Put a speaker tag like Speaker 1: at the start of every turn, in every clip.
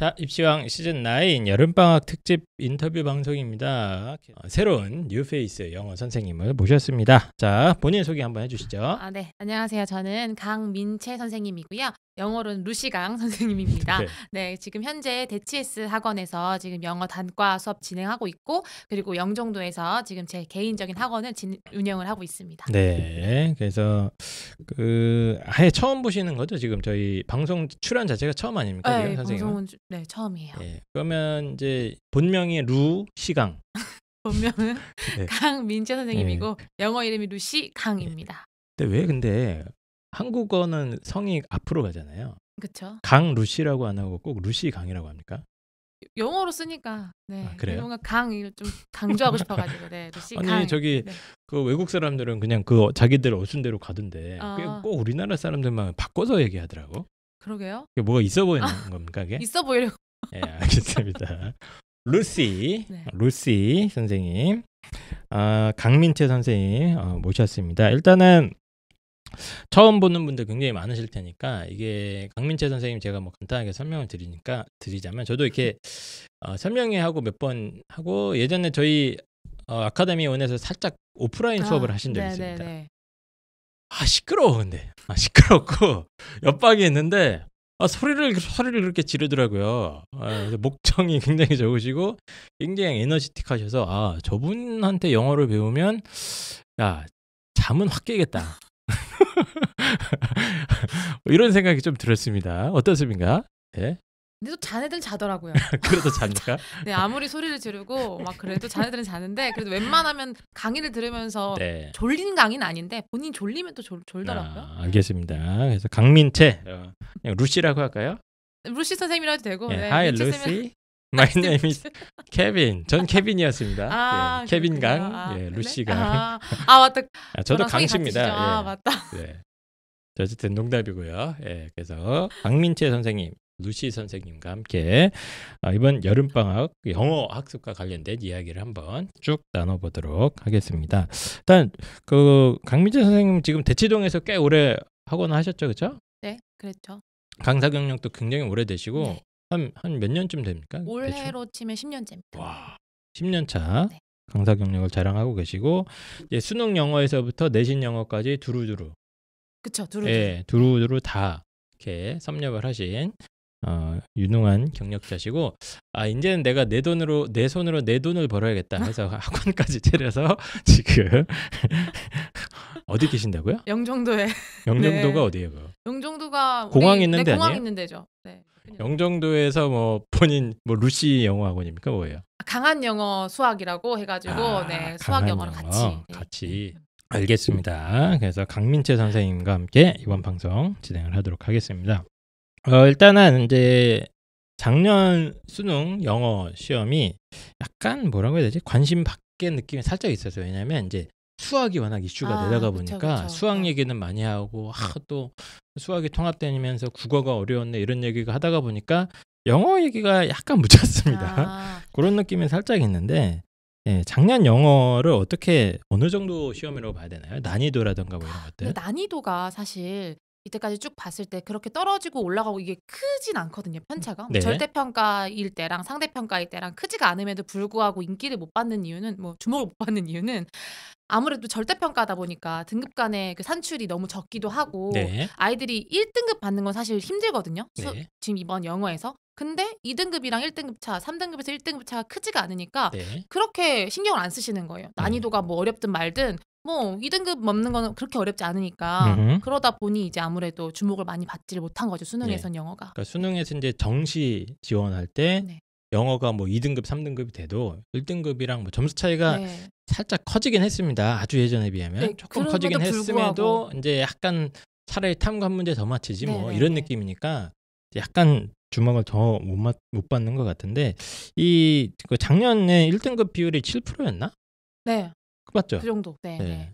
Speaker 1: 자, 입시왕 시즌 9 여름방학 특집 인터뷰 방송입니다. 새로운 뉴페이스 영어 선생님을 모셨습니다. 자, 본인 소개 한번 해주시죠.
Speaker 2: 네. 안녕하세요. 저는 강민채 선생님이고요. 영어로는 루시강 선생님입니다. 네, 지금 현재 대치S 학원에서 지금 영어 단과 수업 진행하고 있고, 그리고 영종도에서 지금 제 개인적인 학원을 운영을 하고 있습니다.
Speaker 1: 네, 그래서 아예 처음 보시는 거죠? 지금 저희 방송 출연 자체가 처음 아닙니까?
Speaker 2: 네,
Speaker 1: 지금 선생님?
Speaker 2: 방송은 네, 처음이에요.
Speaker 1: 네, 그러면 이제 본명이 루시강.
Speaker 2: 본명은
Speaker 1: 네.
Speaker 2: 강민채 선생님이고 영어 이름이 루시강입니다.
Speaker 1: 근데 한국어는 성이 앞으로 가잖아요.
Speaker 2: 그렇죠.
Speaker 1: 강루시라고 안 하고 꼭 루시강이라고 합니까?
Speaker 2: 영어로 쓰니까
Speaker 1: 그래요?
Speaker 2: 뭔가 강을 좀 강조하고 싶어가지고 루시강.
Speaker 1: 아니 저기 그 외국 사람들은 그냥 그 자기들 어순대로 가던데 그게 꼭 우리나라 사람들만 바꿔서 얘기하더라고.
Speaker 2: 그러게요.
Speaker 1: 그게 뭐가 있어 보이는 겁니까? 그게?
Speaker 2: 있어 보이려고.
Speaker 1: 네, 알겠습니다. 루시 선생님, 강민채 선생님 모셨습니다. 일단은 처음 보는 분들 굉장히 많으실 테니까 이게 강민채 선생님 제가 뭐 간단하게 설명을 드리자면 저도 이렇게 설명회 하고 몇 번 하고 예전에 저희 아카데미 원에서 살짝 오프라인 수업을 하신 적이 있습니다. 시끄러워. 근데 시끄럽고 옆방에 있는데 소리를 그렇게 지르더라고요. 목청이 굉장히 좋으시고 굉장히 에너지틱하셔서 저분한테 영어를 배우면 잠은 확 깨겠다. 이런 생각이 좀 들었습니다. 어떻습니까? 네.
Speaker 2: 근데 또 자네들은 자더라고요.
Speaker 1: 그래도 잔가?
Speaker 2: 네, 아무리 소리를 지르고 막 그래도 자네들은 자는데 그래도 웬만하면 강의를 들으면서 졸린 강의는 아닌데 본인 졸리면 또 졸더라고요.
Speaker 1: 알겠습니다. 그래서 강민채, 그냥 루시라고 할까요?
Speaker 2: 루시 선생님이라도 해도 되고.
Speaker 1: Hi Lucy. My name is Kevin. 전 케빈이었습니다. 케빈 강, 루시 강.
Speaker 2: 맞다.
Speaker 1: 저도 강씨입니다.
Speaker 2: 맞다.
Speaker 1: 네. 어쨌든 농담이고요. 그래서 강민채 선생님, 루시 선생님과 함께 이번 여름방학 영어 학습과 관련된 이야기를 한번 쭉 나눠보도록 하겠습니다. 일단 강민채 선생님 지금 대치동에서 꽤 오래 학원 하셨죠, 그렇죠?
Speaker 2: 네, 그랬죠.
Speaker 1: 강사 경력도 굉장히 오래되시고 한 몇 년쯤 됩니까?
Speaker 2: 올해로 치면 10년째입니다.
Speaker 1: 와, 10년 차 강사 경력을 자랑하고 계시고 이제 수능 영어에서부터 내신 영어까지 두루두루.
Speaker 2: 그렇죠, 두루두루.
Speaker 1: 두루두루 다 이렇게 섭렵을 하신 유능한 경력자시고 이제는 내가 내 손으로 내 돈을 벌어야겠다 해서 학원까지 차려서 지금 어디 계신다고요?
Speaker 2: 영종도에.
Speaker 1: 영종도가 어디예요?
Speaker 2: 영종도가
Speaker 1: 공항 있는 데 아니에요?
Speaker 2: 공항 있는 데죠. 네.
Speaker 1: 영종도에서 뭐 본인 루시 영어 학원입니까? 뭐예요?
Speaker 2: 강한 영어 수학이라고 해가지고 수학 영어랑 같이.
Speaker 1: 알겠습니다. 그래서 강민채 선생님과 함께 이번 방송 진행을 하도록 하겠습니다. 일단은 이제 작년 수능 영어 시험이 약간 뭐라고 해야 되지? 관심 밖의 느낌이 살짝 있었어요. 왜냐하면 이제 수학이 워낙 이슈가 되다가 보니까 수학 얘기는 많이 하고 또 수학이 통합되면서 국어가 어려웠네 이런 얘기가 하다가 보니까 영어 얘기가 약간 묻혔습니다. 그런 느낌이 살짝 있는데 작년 영어를 어느 정도 시험이라고 봐야 되나요? 난이도라든가 뭐 이런 것들.
Speaker 2: 난이도가 사실 이때까지 쭉 봤을 때 그렇게 떨어지고 올라가고 이게 크진 않거든요. 편차가. 절대평가일 때랑 상대평가일 때랑 크지가 않음에도 불구하고 인기를 못 받는 이유는 주목을 못 받는 이유는 아무래도 절대평가다 보니까 등급 간의 그 산출이 너무 적기도 하고 아이들이 1등급 받는 건 사실 힘들거든요. 지금 이번 영어에서. 근데 2등급이랑 1등급 차, 3등급에서 1등급 차가 크지가 않으니까 그렇게 신경을 안 쓰시는 거예요. 난이도가 어렵든 말든 2등급 넘는 거는 그렇게 어렵지 않으니까 그러다 보니 이제 아무래도 주목을 많이 받지를 못한 거죠. 수능에선 영어가.
Speaker 1: 그러니까 수능에서 이제 정시 지원할 때 영어가 2등급, 3등급이 돼도 1등급이랑 점수 차이가 살짝 커지긴 했습니다. 아주 예전에 비하면 조금 커지긴 했음에도 이제 약간 차라리 탐관 문제 더 맞히지 이런 느낌이니까 약간 주목을 더 못 받는 것 같은데 작년에 1등급 비율이 7%였나?
Speaker 2: 네.
Speaker 1: 맞죠?
Speaker 2: 그 정도. 네.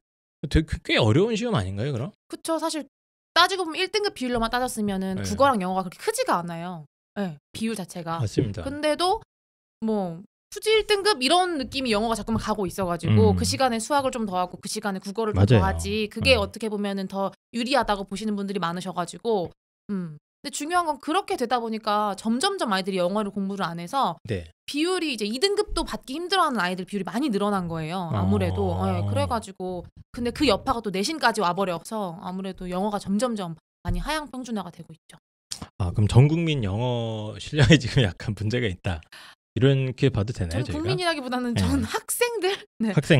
Speaker 1: 되게 꽤 어려운 시험 아닌가요, 그럼?
Speaker 2: 그쵸. 사실 따지고 보면 1등급 비율로만 따졌으면은 국어랑 영어가 그렇게 크지가 않아요. 비율 자체가.
Speaker 1: 맞습니다.
Speaker 2: 근데도 수지 1등급 이런 느낌이 영어가 자꾸만 가고 있어가지고 그 시간에 수학을 좀 더 하고 그 시간에 국어를 좀 더 하지. 그게 어떻게 보면은 더 유리하다고 보시는 분들이 많으셔가지고 근데 중요한 건 그렇게 되다 보니까 점점점 아이들이 영어를 공부를 안 해서
Speaker 1: 네.
Speaker 2: 비율이 이제 2등급도 받기 힘들어하는 아이들 비율이 많이 늘어난 거예요. 아무래도. 그래가지고 근데 그 여파가 또 내신까지 와버려서 아무래도 영어가 점점점 많이 하향 평준화가 되고 있죠.
Speaker 1: 그럼 전 국민 영어 실력에 지금 약간 문제가 있다. 이렇게 봐도 되나요,
Speaker 2: 저는
Speaker 1: 저희가?
Speaker 2: 국민이라기보다는
Speaker 1: 네.
Speaker 2: 전 학생들,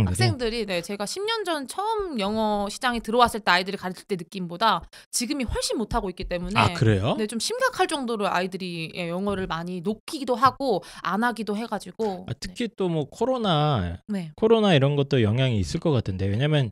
Speaker 2: 학생들이 제가 10년 전 처음 영어 시장에 들어왔을 때 아이들을 가르칠 때 느낌보다 지금이 훨씬 못하고 있기 때문에
Speaker 1: 그래요?
Speaker 2: 네, 좀 심각할 정도로 아이들이 영어를 많이 놓기도 하고 안 하기도 해가지고
Speaker 1: 특히 또 뭐 코로나
Speaker 2: 네.
Speaker 1: 이런 것도 영향이 있을 것 같은데 왜냐면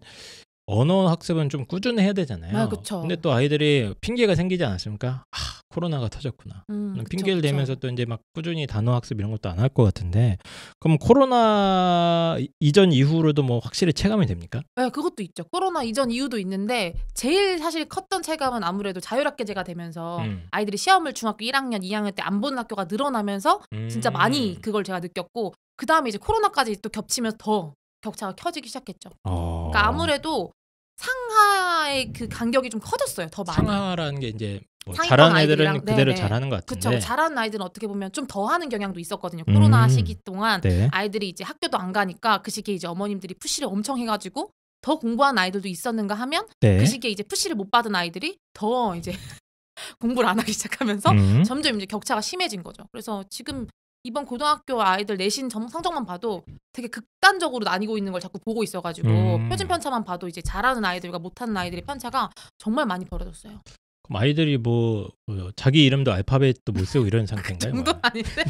Speaker 1: 언어 학습은 좀 꾸준히 해야 되잖아요.
Speaker 2: 그쵸.
Speaker 1: 근데 또 아이들이 핑계가 생기지 않았습니까? 코로나가 터졌구나. 핑계를 대면서 또 이제 막 꾸준히 단어 학습 이런 것도 안 할 것 같은데 그럼 코로나 이전 이후로도 뭐 확실히 체감이 됩니까?
Speaker 2: 네, 그것도 있죠. 코로나 이전 이후도 있는데 제일 사실 컸던 체감은 아무래도 자율학계제가 되면서 아이들이 시험을 중학교 1학년, 2학년 때 안 보는 학교가 늘어나면서 진짜 많이 그걸 제가 느꼈고 그 다음에 이제 코로나까지 또 겹치면서 더 격차가 커지기 시작했죠. 그러니까 아무래도 상하의 그 간격이 좀 커졌어요. 더 많이.
Speaker 1: 상하라는 게 이제 뭐
Speaker 2: 상위권
Speaker 1: 잘하는 애들은
Speaker 2: 아이들이랑,
Speaker 1: 그대로
Speaker 2: 네네.
Speaker 1: 잘하는 것 같은데
Speaker 2: 그쵸. 잘하는 아이들은 어떻게 보면 좀 더 하는 경향도 있었거든요. 코로나 시기 동안
Speaker 1: 네.
Speaker 2: 아이들이 이제 학교도 안 가니까 그 시기에 이제 어머님들이 푸시를 엄청 해가지고 더 공부한 아이들도 있었는가 하면
Speaker 1: 네.
Speaker 2: 그 시기에 이제 푸시를 못 받은 아이들이 더 이제 공부를 안 하기 시작하면서 점점 이제 격차가 심해진 거죠. 그래서 지금 이번 고등학교 아이들 내신 성적만 봐도 되게 극단적으로 나뉘고 있는 걸 자꾸 보고 있어가지고 표준 편차만 봐도 이제 잘하는 아이들과 못하는 아이들의 편차가 정말 많이 벌어졌어요.
Speaker 1: 그럼 아이들이 뭐 자기 이름도 알파벳도 못 쓰고 이런 상태인가요?
Speaker 2: 그 정도는 아닌데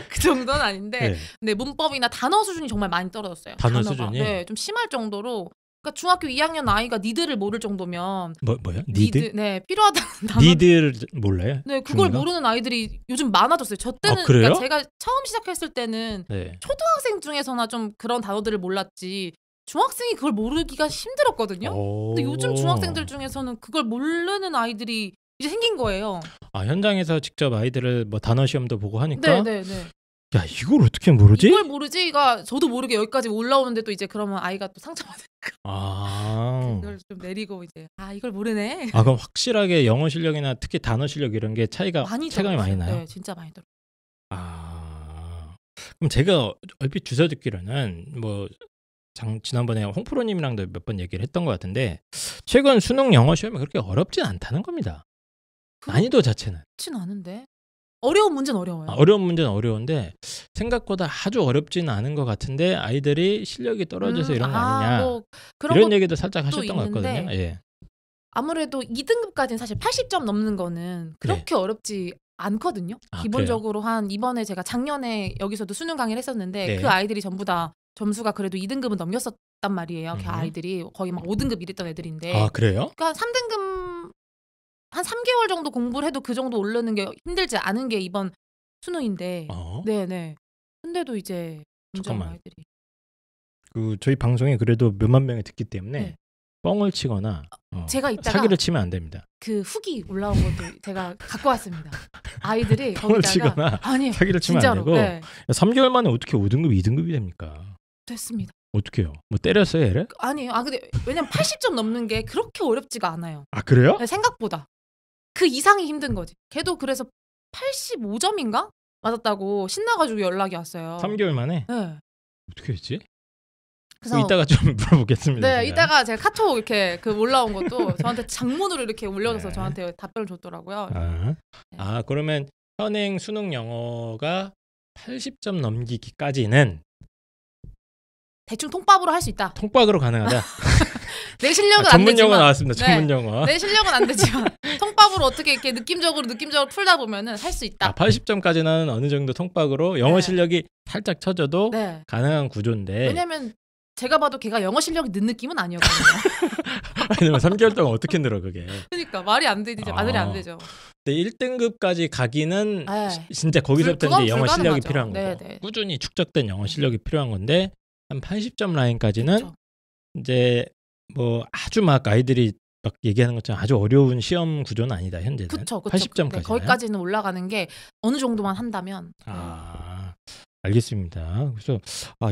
Speaker 2: 그 정도는 아닌데
Speaker 1: 네.
Speaker 2: 근데 문법이나 단어 수준이 정말 많이 떨어졌어요.
Speaker 1: 단어
Speaker 2: 단어가.
Speaker 1: 수준이?
Speaker 2: 네, 좀 심할 정도로. 그러니까 중학교 2학년 아이가 니드를 모를 정도면
Speaker 1: 뭐요? 니드?
Speaker 2: 네, 필요하다는 단어.
Speaker 1: 니드를 몰라요?
Speaker 2: 네, 그걸
Speaker 1: 중이가?
Speaker 2: 모르는 아이들이 요즘 많아졌어요. 저 때는
Speaker 1: 그래요?
Speaker 2: 그러니까 제가 처음 시작했을 때는
Speaker 1: 네.
Speaker 2: 초등학생 중에서나 좀 그런 단어들을 몰랐지 중학생이 그걸 모르기가 힘들었거든요. 근데 요즘 중학생들 중에서는 그걸 모르는 아이들이 이제 생긴 거예요.
Speaker 1: 현장에서 직접 아이들을 뭐 단어 시험도 보고 하니까
Speaker 2: 네.
Speaker 1: 야 이걸 어떻게 모르지?
Speaker 2: 이걸 모르지가 저도 모르게 여기까지 올라오는데 또 이제 그러면 아이가 또 상처받으니까 그걸 좀 내리고 이제 이걸 모르네.
Speaker 1: 그럼 확실하게 영어 실력이나 특히 단어 실력 이런 게 체감이 많이 나요?
Speaker 2: 네, 진짜 많이 들어요.
Speaker 1: 그럼 제가 얼핏 주워 듣기로는 뭐 지난번에 홍프로님이랑도 몇 번 얘기를 했던 것 같은데 최근 수능 영어 시험이 그렇게 어렵진 않다는 겁니다. 난이도 자체는.
Speaker 2: 그렇진 않은데. 어려운 문제는 어려워요.
Speaker 1: 어려운 문제는 어려운데 생각보다 아주 어렵지는 않은 것 같은데 아이들이 실력이 떨어져서 이런 거 아니냐.
Speaker 2: 뭐
Speaker 1: 이런 얘기도 살짝 하셨던 것 같거든요. 예.
Speaker 2: 아무래도 2등급까지는 사실 80점 넘는 거는 그렇게 어렵지 않거든요. 기본적으로 이번에 제가 작년에 여기서도 수능 강의를 했었는데 그 아이들이 전부 다 점수가 그래도 2등급은 넘겼었단 말이에요. 그 아이들이 거의 막 5등급 이랬던 애들인데.
Speaker 1: 그래요?
Speaker 2: 그러니까 3등급 한 3개월 정도 공부를 해도 그 정도 오르는 게 힘들지 않은 게 이번 수능인데. 네네. 근데도 이제
Speaker 1: 잠깐만.
Speaker 2: 아이들이.
Speaker 1: 저희 방송에 그래도 몇만 명이 듣기 때문에 뻥을 치거나
Speaker 2: 제가 이따가
Speaker 1: 사기를 치면 안 됩니다.
Speaker 2: 그 후기 올라온 것도 제가 갖고 왔습니다. 아이들이
Speaker 1: 뻥을
Speaker 2: 거기다가
Speaker 1: 치거나 사기를 치면
Speaker 2: 진짜로,
Speaker 1: 안 되고
Speaker 2: 네.
Speaker 1: 3개월 만에 어떻게 5등급, 2등급이 됩니까?
Speaker 2: 됐습니다.
Speaker 1: 어떻게요? 뭐 때렸어요, 얘를?
Speaker 2: 아니에요. 근데 왜냐면 80점 넘는 게 그렇게 어렵지가 않아요.
Speaker 1: 그래요?
Speaker 2: 네, 생각보다. 그 이상이 힘든 거지. 걔도 그래서 85점인가? 맞았다고 신나가지고 연락이 왔어요.
Speaker 1: 3개월 만에?
Speaker 2: 네.
Speaker 1: 어떻게 했지?
Speaker 2: 그래서
Speaker 1: 이따가 좀 물어보겠습니다.
Speaker 2: 네, 이따가 제가 카톡 이렇게 올라온 것도 저한테 장문으로 이렇게 올려줘서 저한테 답변을 줬더라고요.
Speaker 1: 그러면 현행 수능 영어가 80점 넘기기까지는
Speaker 2: 대충 통밥으로 할 수 있다.
Speaker 1: 통밥으로 가능하다.
Speaker 2: 내 실력은 안
Speaker 1: 전문
Speaker 2: 되지만
Speaker 1: 용어 나왔습니다. 전문 용어.
Speaker 2: 내 실력은 안 되지만 통밥으로 어떻게 이렇게 느낌적으로 풀다 보면은 할 수 있다.
Speaker 1: 80점까지는 어느 정도 통밥으로 영어 실력이 살짝 쳐져도 가능한 구조인데.
Speaker 2: 왜냐면 제가 봐도 걔가 영어 실력이 는 느낌은 아니었거든요.
Speaker 1: 아니면 3개월 동안 어떻게 늘어 그게.
Speaker 2: 그러니까 말이 안 되죠. 말이 안 되죠.
Speaker 1: 근데 1등급까지 가기는 진짜 거기서부터 이제 영어 실력이 필요한 거고. 꾸준히 축적된 영어 실력이 필요한 건데 한 80점 라인까지는 이제 뭐 아주 막 아이들이 막 얘기하는 것처럼 아주 어려운 시험 구조는 아니다 현재는.
Speaker 2: 그쵸.
Speaker 1: 80점까지.
Speaker 2: 거기까지는 올라가는 게 어느 정도만 한다면.
Speaker 1: 알겠습니다. 그래서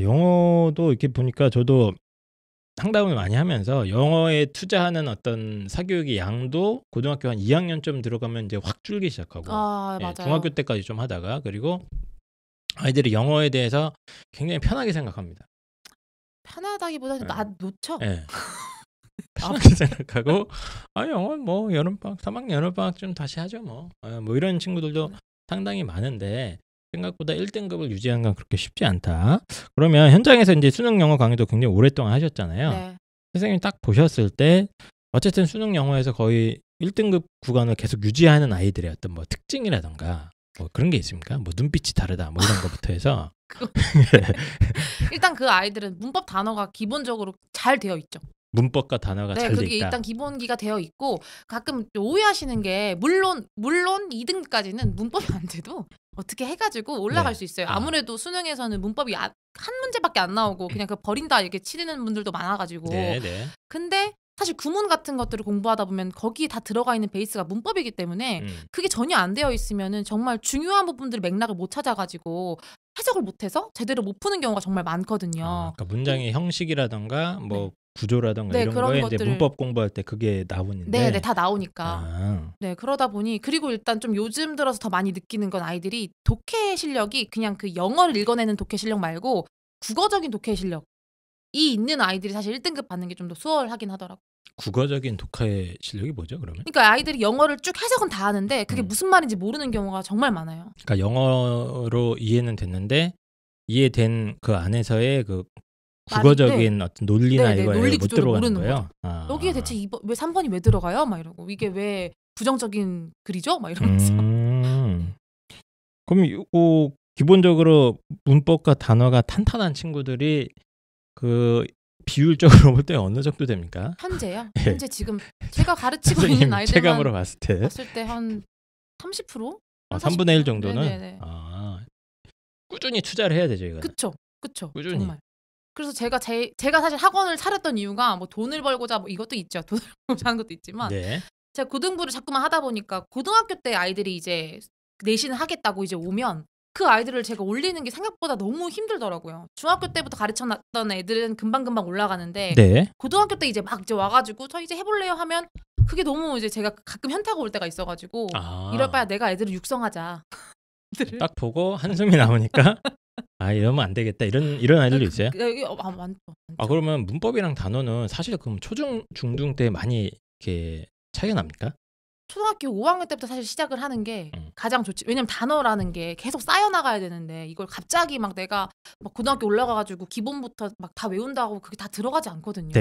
Speaker 1: 영어도 이렇게 보니까 저도 상담을 많이 하면서 영어에 투자하는 어떤 사교육의 양도 고등학교 한 2학년쯤 들어가면 이제 확 줄기 시작하고
Speaker 2: 맞아요.
Speaker 1: 중학교 때까지 좀 하다가 그리고 아이들이 영어에 대해서 굉장히 편하게 생각합니다.
Speaker 2: 편하다기보다는 놓쳐.
Speaker 1: 네. 편하게 생각하고 영어 뭐 여름방학 3학년 여름방학 좀 다시 하죠 뭐 이런 친구들도 상당히 많은데 생각보다 1등급을 유지하는 건 그렇게 쉽지 않다. 그러면 현장에서 이제 수능 영어 강의도 굉장히 오랫동안 하셨잖아요.
Speaker 2: 네.
Speaker 1: 선생님이 딱 보셨을 때 어쨌든 수능 영어에서 거의 1등급 구간을 계속 유지하는 아이들의 어떤 뭐 특징이라던가 뭐 그런 게 있습니까? 뭐 눈빛이 다르다 뭐 이런 것부터 해서
Speaker 2: 일단 그 아이들은 문법 단어가 기본적으로 잘 되어 있죠.
Speaker 1: 문법과 단어가 잘 돼
Speaker 2: 그게
Speaker 1: 있다.
Speaker 2: 일단 기본기가 되어 있고 가끔 오해하시는 게 물론 2등까지는 문법이 안 돼도 어떻게 해가지고 올라갈 수 있어요. 아무래도 수능에서는 문법이 한 문제밖에 안 나오고 그냥 그 버린다 이렇게 치는 분들도 많아가지고. 근데 사실 구문 같은 것들을 공부하다 보면 거기에 다 들어가 있는 베이스가 문법이기 때문에 그게 전혀 안 되어 있으면은 정말 중요한 부분들을 맥락을 못 찾아가지고 해석을 못해서 제대로 못 푸는 경우가 정말 많거든요.
Speaker 1: 그러니까 문장의 형식이라던가 뭐 구조라던가 이런 거에 이제 문법 공부할 때 그게 나오는데
Speaker 2: 다 나오니까. 그러다 보니 그리고 일단 좀 요즘 들어서 더 많이 느끼는 건 아이들이 독해 실력이 그냥 그 영어를 읽어내는 독해 실력 말고 국어적인 독해 실력이 있는 아이들이 사실 1등급 받는 게 좀 더 수월하긴 하더라고요.
Speaker 1: 국어적인 독해 실력이 뭐죠, 그러면?
Speaker 2: 그러니까 아이들이 영어를 쭉 해석은 다 하는데 그게 무슨 말인지 모르는 경우가 정말 많아요.
Speaker 1: 그러니까 영어로 이해는 됐는데 이해된 그 안에서의 그 국어적인 어떤 논리나 이거에 못 들어가는 거예요.
Speaker 2: 여기에 대체 왜 3번이 왜 들어가요? 막 이러고 이게 왜 부정적인 글이죠? 막 이러면서.
Speaker 1: 그럼 이거 기본적으로 문법과 단어가 탄탄한 친구들이 그 비율적으로 볼 때 어느 정도 됩니까?
Speaker 2: 현재요? 현재 지금 제가 가르치고 있는 아이들만
Speaker 1: 체감으로 봤을 때
Speaker 2: 한 30%?
Speaker 1: 3분의 1 정도는 꾸준히 투자를 해야 되죠, 이거.
Speaker 2: 그쵸.
Speaker 1: 꾸준히.
Speaker 2: 정말. 그래서 제가 사실 학원을 차렸던 이유가 뭐 돈을 벌고자 뭐 이것도 있죠. 돈을 벌고자 하는 것도 있지만 제가 고등부를 자꾸만 하다 보니까 고등학교 때 아이들이 이제 내신을 하겠다고 이제 오면 그 아이들을 제가 올리는 게 생각보다 너무 힘들더라고요. 중학교 때부터 가르쳐놨던 애들은 금방금방 올라가는데 고등학교 때 이제 막 이제 와가지고 저 이제 해볼래요 하면 그게 너무 이제 제가 가끔 현타가 올 때가 있어가지고 이럴 바야 내가 애들을 육성하자.
Speaker 1: 딱 보고 한숨이 나오니까 이러면 안 되겠다 이런 아이들도 있어요?
Speaker 2: 많죠.
Speaker 1: 그러면 문법이랑 단어는 사실 그럼 초중 중등 때 많이 이렇게 차이가 납니까?
Speaker 2: 초등학교 5학년 때부터 사실 시작을 하는 게 가장 좋지. 왜냐면 단어라는 게 계속 쌓여나가야 되는데 이걸 갑자기 막 내가 막 고등학교 올라가가지고 기본부터 막 다 외운다고 그게 다 들어가지 않거든요.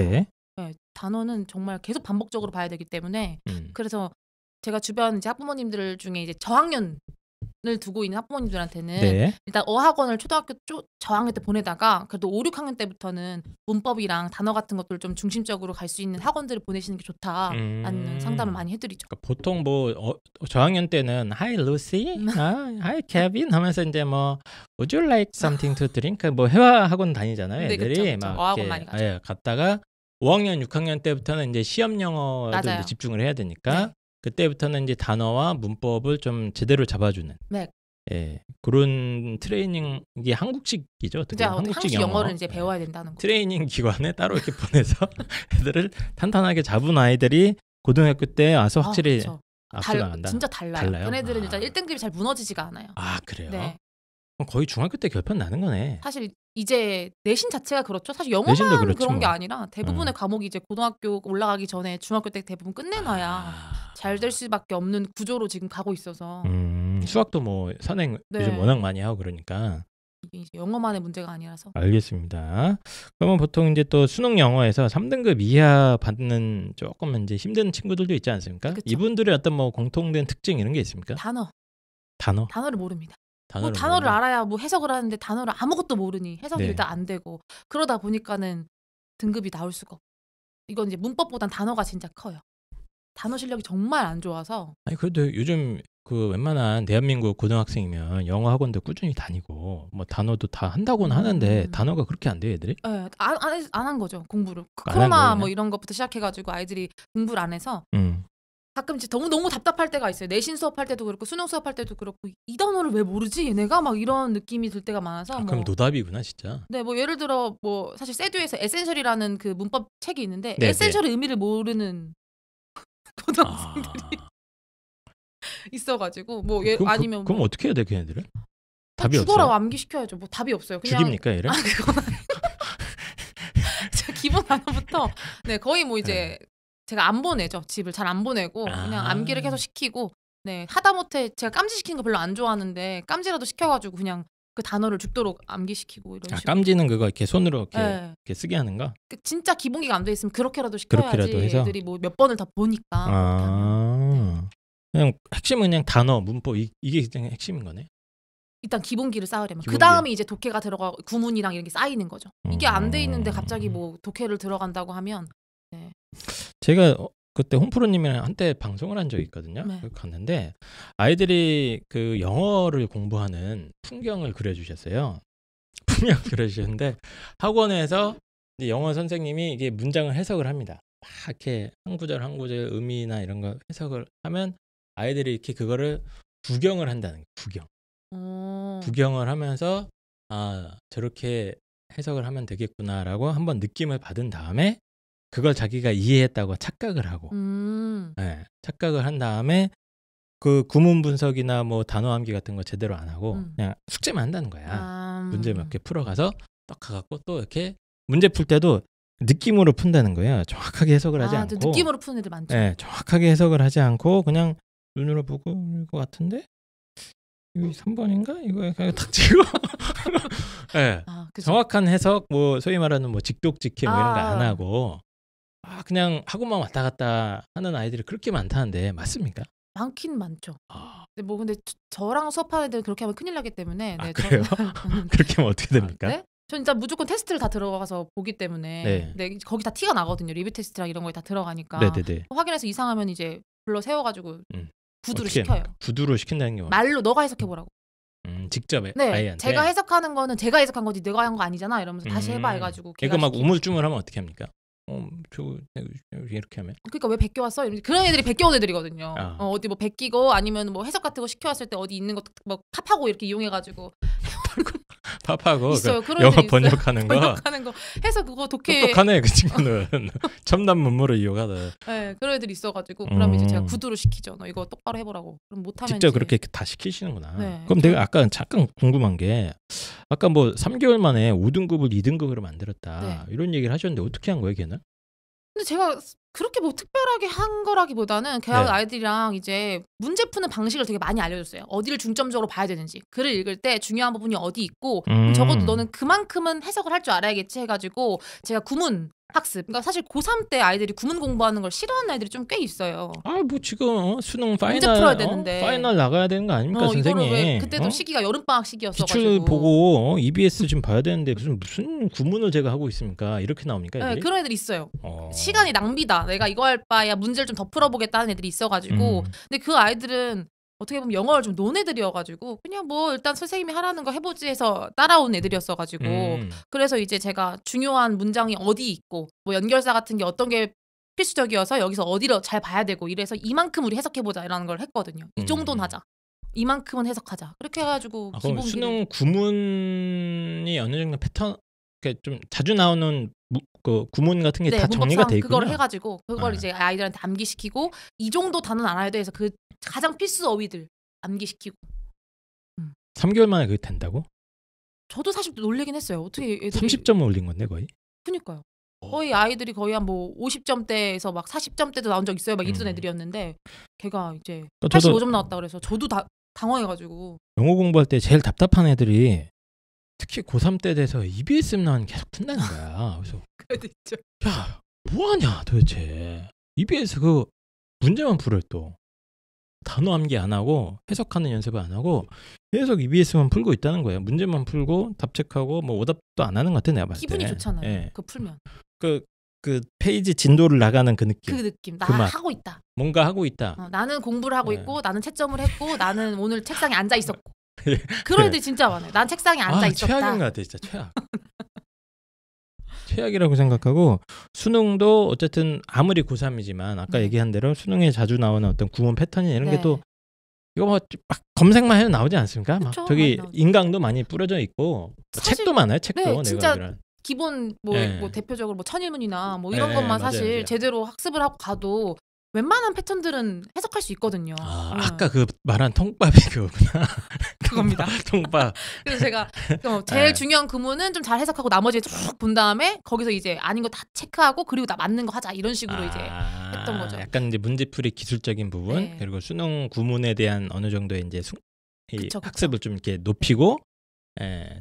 Speaker 2: 단어는 정말 계속 반복적으로 봐야 되기 때문에 그래서 제가 주변 이제 학부모님들 중에 이제 저학년을 두고 있는 학부모님들한테는 일단 어학원을 초등학교 저학년 때 보내다가 그래도 5, 6학년 때부터는 문법이랑 단어 같은 것들 좀 중심적으로 갈 수 있는 학원들을 보내시는 게 좋다라는 상담을 많이 해드리죠.
Speaker 1: 그러니까 보통 뭐 저학년 때는 Hi Lucy, Hi Kevin 하면서 이제 뭐 Would you like something to drink? 뭐 회화 학원 다니잖아요. 애들이
Speaker 2: 막 어학원 많이 가죠.
Speaker 1: 갔다가 5학년, 6학년 때부터는 이제 시험 영어도 집중을 해야 되니까. 그때부터는 이제 단어와 문법을 좀 제대로 잡아주는 그런 트레이닝이 한국식이죠.
Speaker 2: 한국식 영어를 이제 배워야 된다는 거.
Speaker 1: 트레이닝 기관에 따로 이렇게 보내서 애들을 탄탄하게 잡은 아이들이 고등학교 때 와서 확실히 앞서 나간다.
Speaker 2: 진짜 달라요. 걔네들은 일단 1등급이 잘 무너지지가 않아요.
Speaker 1: 그래요? 거의 중학교 때 결편 나는 거네.
Speaker 2: 사실 이제 내신 자체가 그렇죠. 사실 영어만 그런 게 아니라 대부분의 과목이 이제 고등학교 올라가기 전에 중학교 때 대부분 끝내놔야 잘 될 수밖에 없는 구조로 지금 가고 있어서.
Speaker 1: 수학도 뭐 선행 요즘 워낙 많이 하고 그러니까.
Speaker 2: 이게 이제 영어만의 문제가 아니라서.
Speaker 1: 알겠습니다. 그러면 보통 이제 또 수능 영어에서 3등급 이하 받는 조금 이제 힘든 친구들도 있지 않습니까? 그쵸. 이분들의 어떤 뭐 공통된 특징 이런 게 있습니까?
Speaker 2: 단어를 모릅니다. 단어를 알아야 뭐 해석을 하는데 단어를 아무것도 모르니 해석이 일단 안 되고 그러다 보니까는 등급이 나올 수가 없고 이건 이제 문법보단 단어가 진짜 커요. 단어 실력이 정말 안 좋아서.
Speaker 1: 그래도 요즘 그 웬만한 대한민국 고등학생이면 영어 학원도 꾸준히 다니고 뭐 단어도 다 한다고는 하는데 단어가 그렇게 안 돼요, 애들이?
Speaker 2: 안 한 거죠, 공부를. 코로나 뭐 이런 것부터 시작해가지고 아이들이 공부를 안 해서 가끔 진짜 너무 답답할 때가 있어요. 내신 수업할 때도 그렇고 수능 수업할 때도 그렇고 이 단어를 왜 모르지 얘네가 막 이런 느낌이 들 때가 많아서
Speaker 1: 그럼 노답이구나 진짜.
Speaker 2: 네, 뭐 예를 들어 뭐 사실 세듀에서 에센셜이라는 그 문법 책이 있는데
Speaker 1: 네네.
Speaker 2: 에센셜의 의미를 모르는 고등학생들이 있어가지고 뭐 아니면
Speaker 1: 그럼
Speaker 2: 뭐
Speaker 1: 어떻게 해야 돼 걔네들은? 답이
Speaker 2: 죽어라
Speaker 1: 없어요?
Speaker 2: 암기시켜야죠. 뭐 답이 없어요. 그냥
Speaker 1: 죽입니까 얘를?
Speaker 2: 그건 제가 기본 단어부터 네 거의 뭐 이제 제가 안 보내죠. 집을 잘 안 보내고 그냥 암기를 계속 시키고 네 하다못해 제가 깜지 시키는 거 별로 안 좋아하는데 깜지라도 시켜가지고 그냥 그 단어를 죽도록 암기시키고 이런 식으로.
Speaker 1: 깜지는 그거 이렇게 손으로 이렇게 쓰게 하는 거?
Speaker 2: 진짜 기본기가 안 돼 있으면 그렇게라도 시켜야지.
Speaker 1: 그렇게라도 해서?
Speaker 2: 애들이 뭐 몇 번을 더 보니까.
Speaker 1: 그냥 핵심은 그냥 단어, 문법 이게 그냥 핵심인 거네.
Speaker 2: 일단 기본기를 쌓으려면 그 다음에 이제 독해가 들어가고 구문이랑 이런 게 쌓이는 거죠. 이게 안 돼 있는데 갑자기 뭐 독해를 들어간다고 하면 네.
Speaker 1: 제가 그때 홍프로님이랑 한때 방송을 한 적이 있거든요.
Speaker 2: 네.
Speaker 1: 갔는데 아이들이 그 영어를 공부하는 풍경을 그려주셨어요. 풍경을 그려주셨는데 학원에서 이제 영어 선생님이 이게 문장을 해석을 합니다. 막 이렇게 한 구절 한 구절 의미나 이런 거 해석을 하면 아이들이 이렇게 그거를 구경을 한다는 거예요. 구경. 구경을 하면서 아 저렇게 해석을 하면 되겠구나라고 한번 느낌을 받은 다음에 그걸 자기가 이해했다고 착각을 하고 네, 착각을 한 다음에 그 구문 분석이나 뭐 단어 암기 같은 거 제대로 안 하고 그냥 숙제만 한다는 거야. 문제 몇 개 풀어가서 딱 가갖고 또 이렇게 문제 풀 때도 느낌으로 푼다는 거예요. 정확하게 해석을 하지 않고.
Speaker 2: 느낌으로 푸는 애들 많죠.
Speaker 1: 네, 정확하게 해석을 하지 않고 그냥 눈으로 보고 이거 같은데 이거 3번인가? 이거 탁 치고 네, 정확한 해석 뭐 소위 말하는 뭐 직독직해 뭐 이런 거 안 하고 그냥 하고만 왔다 갔다 하는 아이들이 그렇게 많다는데 맞습니까?
Speaker 2: 많긴 많죠. 근데 뭐 근데 저랑 수업하는 애들 그렇게 하면 큰일 나기 때문에.
Speaker 1: 네, 그래요? 그렇게 하면 어떻게 됩니까?
Speaker 2: 네? 전 진짜 무조건 테스트를 다 들어가서 보기 때문에 네, 거기 다 티가 나거든요. 리뷰 테스트랑 이런 거에 다 들어가니까.
Speaker 1: 네네네.
Speaker 2: 확인해서 이상하면 이제 불러 세워가지고 구두로 시켜요.
Speaker 1: 구두로 시킨다는 게
Speaker 2: 말로 너가 해석해보라고.
Speaker 1: 직접
Speaker 2: 네,
Speaker 1: 아이한테.
Speaker 2: 제가 해석하는 거는 제가 해석한 거지 내가 한 거 아니잖아 이러면서 다시 해봐 해가지고.
Speaker 1: 그러니까 막 우물쭈물하면 어떻게 합니까? 저 이렇게 하면.
Speaker 2: 그러니까 왜 베껴왔어? 그런 애들이 베껴온 애들이거든요. 어디 뭐 베끼고 아니면 뭐 해석 같은 거 시켜왔을 때 어디 있는 거 뭐 팝하고 이렇게 이용해가지고.
Speaker 1: 팝하고
Speaker 2: 있어요.
Speaker 1: 영어 번역하는 거.
Speaker 2: 번역하는 거 해서 그거 독해.
Speaker 1: 똑똑하네 그 친구는. 첨단 문물을 이용하다.
Speaker 2: 네, 그런 애들이 있어가지고 그러면 이제 제가 구두로 시키죠. 너 이거 똑바로 해보라고. 그럼 못하면
Speaker 1: 직접
Speaker 2: 이제.
Speaker 1: 그렇게 다 시키시는구나.
Speaker 2: 네,
Speaker 1: 그럼 내가 아까 잠깐 궁금한 게 아까 뭐 3개월 만에 5등급을 2등급으로 만들었다 이런 얘기를 하셨는데 어떻게 한 거예요, 걔는?
Speaker 2: 근데 제가 그렇게 뭐 특별하게 한 거라기보다는 그냥 아이들이랑 이제 문제 푸는 방식을 되게 많이 알려줬어요. 어디를 중점적으로 봐야 되는지. 글을 읽을 때 중요한 부분이 어디 있고 그럼 적어도 너는 그만큼은 해석을 할 줄 알아야겠지 해가지고 제가 구문 학습. 그러니까 사실 고3 때 아이들이 구문 공부하는 걸 싫어하는 아이들이 좀 꽤 있어요.
Speaker 1: 뭐 지금 수능 파이널
Speaker 2: 문제 풀어야 되는데
Speaker 1: 파이널 나가야 되는 거 아닙니까, 선생님?
Speaker 2: 왜 그때도 시기가 여름방학 시기였어가지고
Speaker 1: 기출 보고 EBS 좀 봐야 되는데 무슨 구문을 제가 하고 있습니까? 이렇게 나옵니까, 애들이?
Speaker 2: 네, 그런 애들이 있어요. 시간이 낭비다. 내가 이거 할 바야 문제를 좀 더 풀어보겠다 하는 애들이 있어가지고 근데 그 아이들은 어떻게 보면 영어를 좀 논 애들이어가지고 그냥 뭐 일단 선생님이 하라는 거 해보지 해서 따라온 애들이었어가지고 그래서 이제 제가 중요한 문장이 어디 있고 뭐 연결사 같은 게 어떤 게 필수적이어서 여기서 어디로 잘 봐야 되고 이래서 이만큼 우리 해석해보자 이라는 걸 했거든요. 이 정도는 하자. 이만큼은 해석하자. 그렇게 해가지고
Speaker 1: 그럼 수능 구문이 어느 정도 패턴 좀 자주 나오는 그 구문 같은 게 다 정리가 돼 있군요.
Speaker 2: 그걸 해가지고 그걸 이제 아이들한테 암기시키고 이 정도 단어는 알아야 돼서 그 가장 필수 어휘들 암기시키고.
Speaker 1: 3개월 만에 그게 된다고?
Speaker 2: 저도 사실 놀래긴 했어요. 어떻게 애들이
Speaker 1: 30점을 올린 건데 거의?
Speaker 2: 그니까요. 거의 아이들이 거의 한 뭐 50점대에서 막 40점대도 나온 적 있어요. 막 이런 애들이었는데 걔가 이제 85점 나왔다 그래서 저도 당황해가지고.
Speaker 1: 영어 공부할 때 제일 답답한 애들이 특히 고3 때 돼서 EBS만 계속 푼다는 거야. 그래서
Speaker 2: 그래도 있죠.
Speaker 1: 야 뭐하냐 도대체. EBS 그 문제만 풀어 또. 단어 암기 안 하고 해석하는 연습을 안 하고 계속 EBS만 풀고 있다는 거예요. 문제만 풀고 답 체크하고 뭐 오답도 안 하는 것 같아 내가 봤을 때.
Speaker 2: 기분이 좋잖아요. 그거 풀면.
Speaker 1: 그 페이지 진도를 나가는 그 느낌.
Speaker 2: 그 느낌. 나 하고 있다.
Speaker 1: 뭔가 하고 있다.
Speaker 2: 나는 공부를 하고 있고 나는 채점을 했고 나는 오늘 책상에 앉아 있었고. 그런 애들이 진짜 많아요. 난 책상에 앉아 있었다.
Speaker 1: 최악인 것 같아 진짜 최악. 최악이라고 생각하고 수능도 어쨌든 아무리 고3이지만 아까
Speaker 2: 네.
Speaker 1: 얘기한 대로 수능에 자주 나오는 어떤 구문 패턴이나 이런
Speaker 2: 네.
Speaker 1: 게 또 이거 뭐 막 검색만 해도 나오지 않습니까? 막
Speaker 2: 그쵸.
Speaker 1: 저기
Speaker 2: 많이 나오죠.
Speaker 1: 인강도 많이 뿌려져 있고
Speaker 2: 사실
Speaker 1: 책도 많아요. 책도
Speaker 2: 네,
Speaker 1: 내가
Speaker 2: 진짜
Speaker 1: 알기로는.
Speaker 2: 기본 뭐
Speaker 1: 예.
Speaker 2: 대표적으로 뭐 천일문이나 뭐
Speaker 1: 예,
Speaker 2: 이런 것만
Speaker 1: 맞아요,
Speaker 2: 사실
Speaker 1: 맞아요.
Speaker 2: 제대로 학습을 하고 가도 웬만한 패턴들은 해석할 수 있거든요.
Speaker 1: 아까 그 말한 통밥이 그거구나.
Speaker 2: 그겁니다.
Speaker 1: 통밥.
Speaker 2: 그래서 제가 제일
Speaker 1: 예.
Speaker 2: 중요한 구문은 좀 잘 해석하고 나머지 쭉 본 다음에 거기서 이제 아닌 거 다 체크하고 그리고 나 맞는 거 하자 이런 식으로 이제 했던 거죠.
Speaker 1: 약간 이제 문제풀이 기술적인 부분
Speaker 2: 네.
Speaker 1: 그리고 수능 구문에 대한 어느 정도의 이제 이
Speaker 2: 그쵸.
Speaker 1: 학습을 좀 이렇게 높이고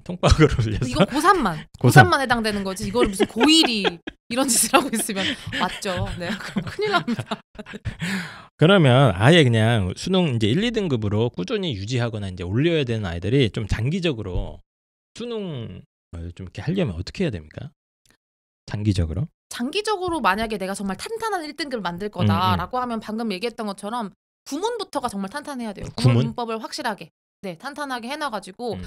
Speaker 1: 통밥으로 올려서
Speaker 2: 이거 고3만
Speaker 1: 고3.
Speaker 2: 고3만 해당되는 거지. 이거를 무슨 고1이 이런 짓을 하고 있으면 맞죠. 네, 그럼 큰일 납니다.
Speaker 1: 그러면 아예 그냥 수능 이제 1, 2등급으로 꾸준히 유지하거나 이제 올려야 되는 아이들이 좀 장기적으로 수능을 좀 이렇게 하려면 어떻게 해야 됩니까? 장기적으로?
Speaker 2: 장기적으로 만약에 내가 정말 탄탄한 1등급을 만들 거다라고 하면 방금 얘기했던 것처럼 구문부터가 정말 탄탄해야 돼요. 구문
Speaker 1: 구문?
Speaker 2: 문법을 확실하게 탄탄하게 해놔가지고
Speaker 1: 음.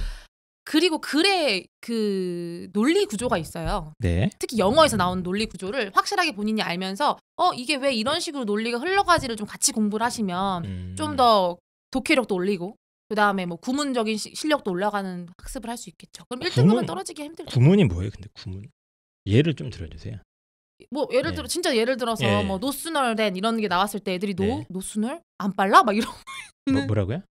Speaker 2: 그리고 글의 그 논리 구조가 있어요.
Speaker 1: 네.
Speaker 2: 특히 영어에서 나오는 논리 구조를 확실하게 본인이 알면서 이게 왜 이런 식으로 논리가 흘러가지를 좀 같이 공부를 하시면 좀 더 독해력도 올리고 그다음에 뭐 구문적인 실력도 올라가는 학습을 할 수 있겠죠. 그럼 1등급은 떨어지기 힘들죠.
Speaker 1: 구문이 뭐예요? 근데 구문 예를 좀 들어주세요.
Speaker 2: 뭐 예를 들어 진짜 예를 들어서
Speaker 1: 예.
Speaker 2: 뭐 no sooner than 이런 게 나왔을 때 애들이
Speaker 1: 네.
Speaker 2: no sooner 안 빨라 막 이런
Speaker 1: 뭐라고요?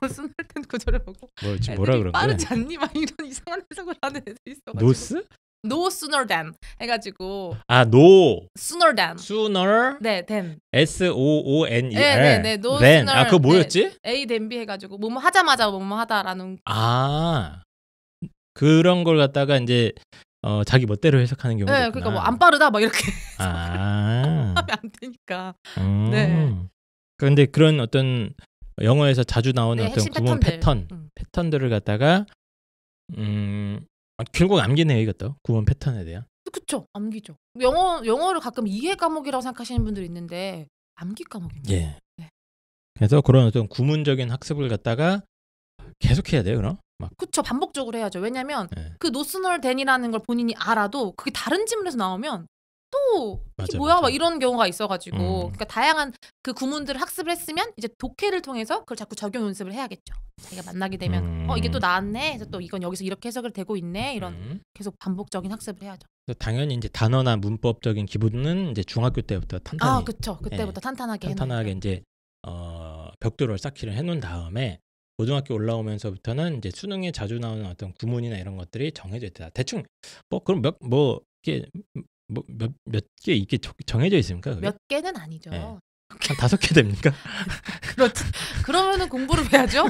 Speaker 2: no sooner than 구절을 보고
Speaker 1: 지금 뭐라 그런 거예요?
Speaker 2: 빠르지 않니 막 이런 이상한 해석을 하는 애들이 있어가지고
Speaker 1: 노스?
Speaker 2: no sooner than 해가지고
Speaker 1: no
Speaker 2: sooner than
Speaker 1: sooner
Speaker 2: 네 than
Speaker 1: SOONER
Speaker 2: 네, no
Speaker 1: then
Speaker 2: sooner
Speaker 1: 그거 뭐였지?
Speaker 2: A than B 해가지고 뭐뭐 하자마자 뭐뭐 하다라는
Speaker 1: 그런 걸 갖다가 이제 자기 멋대로 해석하는 경우가 있구나.
Speaker 2: 그러니까 뭐 안 빠르다 막 이렇게
Speaker 1: 하면
Speaker 2: 하면 안 되니까.
Speaker 1: 그런데 그런 어떤 영어에서 자주 나오는 어떤
Speaker 2: 핵심
Speaker 1: 구문 패턴들을 갖다가 결국 암기네요 이것도 구문 패턴에 대한.
Speaker 2: 그쵸, 암기죠. 영어를 가끔 이해 과목이라고 생각하시는 분들이 있는데 암기 과목입니다.
Speaker 1: 예. 네. 그래서 그런 어떤 구문적인 학습을 갖다가 계속 해야 돼요, 그럼?
Speaker 2: 그쵸, 반복적으로 해야죠. 왜냐면 그 노스널 댄이라는 걸 본인이 알아도 그게 다른 질문에서 나오면 또 이게 뭐야 막 이런 경우가 있어가지고 그러니까 다양한 그 구문들을 학습을 했으면 이제 독해를 통해서 그걸 자꾸 적용 연습을 해야겠죠. 내가 만나게 되면 이게 또 나왔네. 그래서 또 이건 여기서 이렇게 해석을 되고 있네. 이런 계속 반복적인 학습을 해야죠.
Speaker 1: 당연히 이제 단어나 문법적인 기본은 이제 중학교 때부터 탄탄히.
Speaker 2: 그쵸. 그때부터 탄탄하게
Speaker 1: 이제 벽돌을 쌓기를 해놓은 다음에 고등학교 올라오면서부터는 이제 수능에 자주 나오는 어떤 구문이나 이런 것들이 정해져 있다. 대충 그럼 몇 개 이게 정해져 있습니까? 그게?
Speaker 2: 몇 개는 아니죠.
Speaker 1: 한 5개 됩니까?
Speaker 2: 그렇지. 그러면은 공부를 해야죠.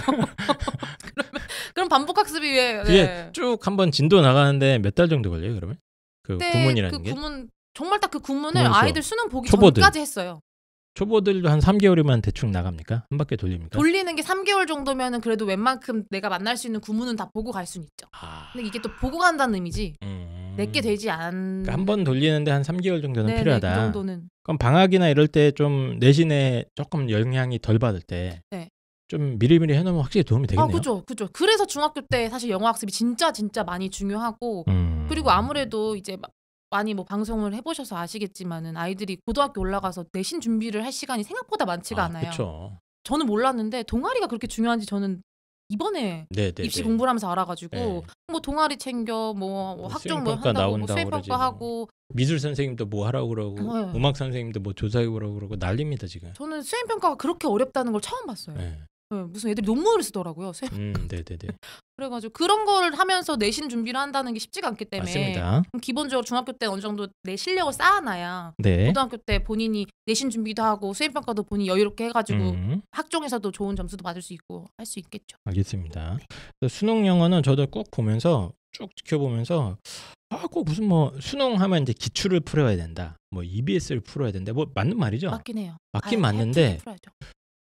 Speaker 2: 그럼 반복 학습이 왜?
Speaker 1: 그게 쭉 한번 진도 나가는데 몇 달 정도 걸려요? 그러면 그 구문이라는 게?
Speaker 2: 구문 정말 딱 그 구문을
Speaker 1: 구문서.
Speaker 2: 아이들 수능 보기
Speaker 1: 초보들.
Speaker 2: 전까지 했어요.
Speaker 1: 초보들도 한 3개월이면 대충 나갑니까? 한 바퀴 돌립니까?
Speaker 2: 돌리는 게 3개월 정도면은 그래도 웬만큼 내가 만날 수 있는 구문은 다 보고 갈 수는 있죠. 근데 이게 또 보고 간다는 의미지. 내게 되지 않.
Speaker 1: 그러니까 한 번 돌리는데 한 3개월 정도는 필요하다.
Speaker 2: 그 정도는.
Speaker 1: 그럼 방학이나 이럴 때 좀 내신에 조금 영향이 덜 받을 때 좀 미리미리 해놓으면 확실히 도움이 되겠네요.
Speaker 2: 그죠. 그래서 중학교 때 사실 영어 학습이 진짜 많이 중요하고 그리고 아무래도 이제 많이 뭐 방송을 해보셔서 아시겠지만은 아이들이 고등학교 올라가서 내신 준비를 할 시간이 생각보다 많지가 않아요.
Speaker 1: 그쵸.
Speaker 2: 저는 몰랐는데 동아리가 그렇게 중요한지 저는 이번에 입시 공부를 하면서 알아가지고 뭐 동아리 챙겨 뭐 학종 뭐 한다고 뭐 수행평가 하고
Speaker 1: 미술 선생님도 뭐 하라고 그러고 음악 선생님도 뭐 조사해 보라고 그러고 난립니다 지금.
Speaker 2: 저는 수행평가가 그렇게 어렵다는 걸 처음 봤어요. 무슨 애들이 논문을 쓰더라고요. 그래가지고 그런 걸 하면서 내신 준비를 한다는 게 쉽지가 않기 때문에
Speaker 1: 맞습니다.
Speaker 2: 기본적으로 중학교 때 어느 정도 내 실력을 쌓아놔야 고등학교 때 본인이 내신 준비도 하고 수행평가도 본인이 여유롭게 해가지고 학종에서도 좋은 점수도 받을 수 있고 할 수 있겠죠.
Speaker 1: 알겠습니다. 수능 영어는 저도 꼭 보면서 쭉 지켜보면서 꼭 무슨 뭐 수능하면 이제 기출을 풀어야 된다. 뭐 EBS를 풀어야 된다. 뭐 맞는 말이죠.
Speaker 2: 맞긴 해요.
Speaker 1: 맞긴 맞는데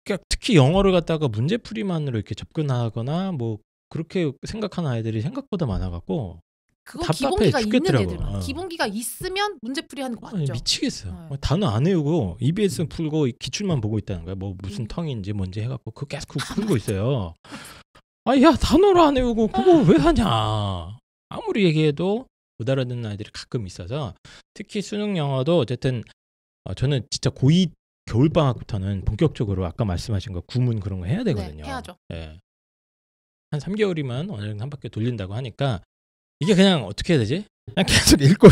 Speaker 1: 그러니까 특히 영어를 갖다가 문제풀이만으로 이렇게 접근하거나 뭐 그렇게 생각하는 아이들이 생각보다 많아갖고
Speaker 2: 그건 기본기가 있는 애들만. 기본기가 있으면 문제풀이 하는 거 맞죠?
Speaker 1: 미치겠어. 단어 안 외우고 EBS 풀고 기출만 보고 있다는 거야. 뭐 무슨 텅인지 뭔지 해갖고 그거 계속 풀고 있어요. 야 단어를 안 외우고 그거 왜 하냐. 아무리 얘기해도 못 알아듣는 아이들이 가끔 있어서 특히 수능 영어도 어쨌든 저는 진짜 고2 겨울방학부터는 본격적으로 아까 말씀하신 거 구문 그런 거 해야 되거든요.
Speaker 2: 네, 해야죠.
Speaker 1: 예. 한 3개월이면 어느 정도 한 바퀴 돌린다고 하니까 이게 그냥 어떻게 해야 되지? 그냥 계속 읽고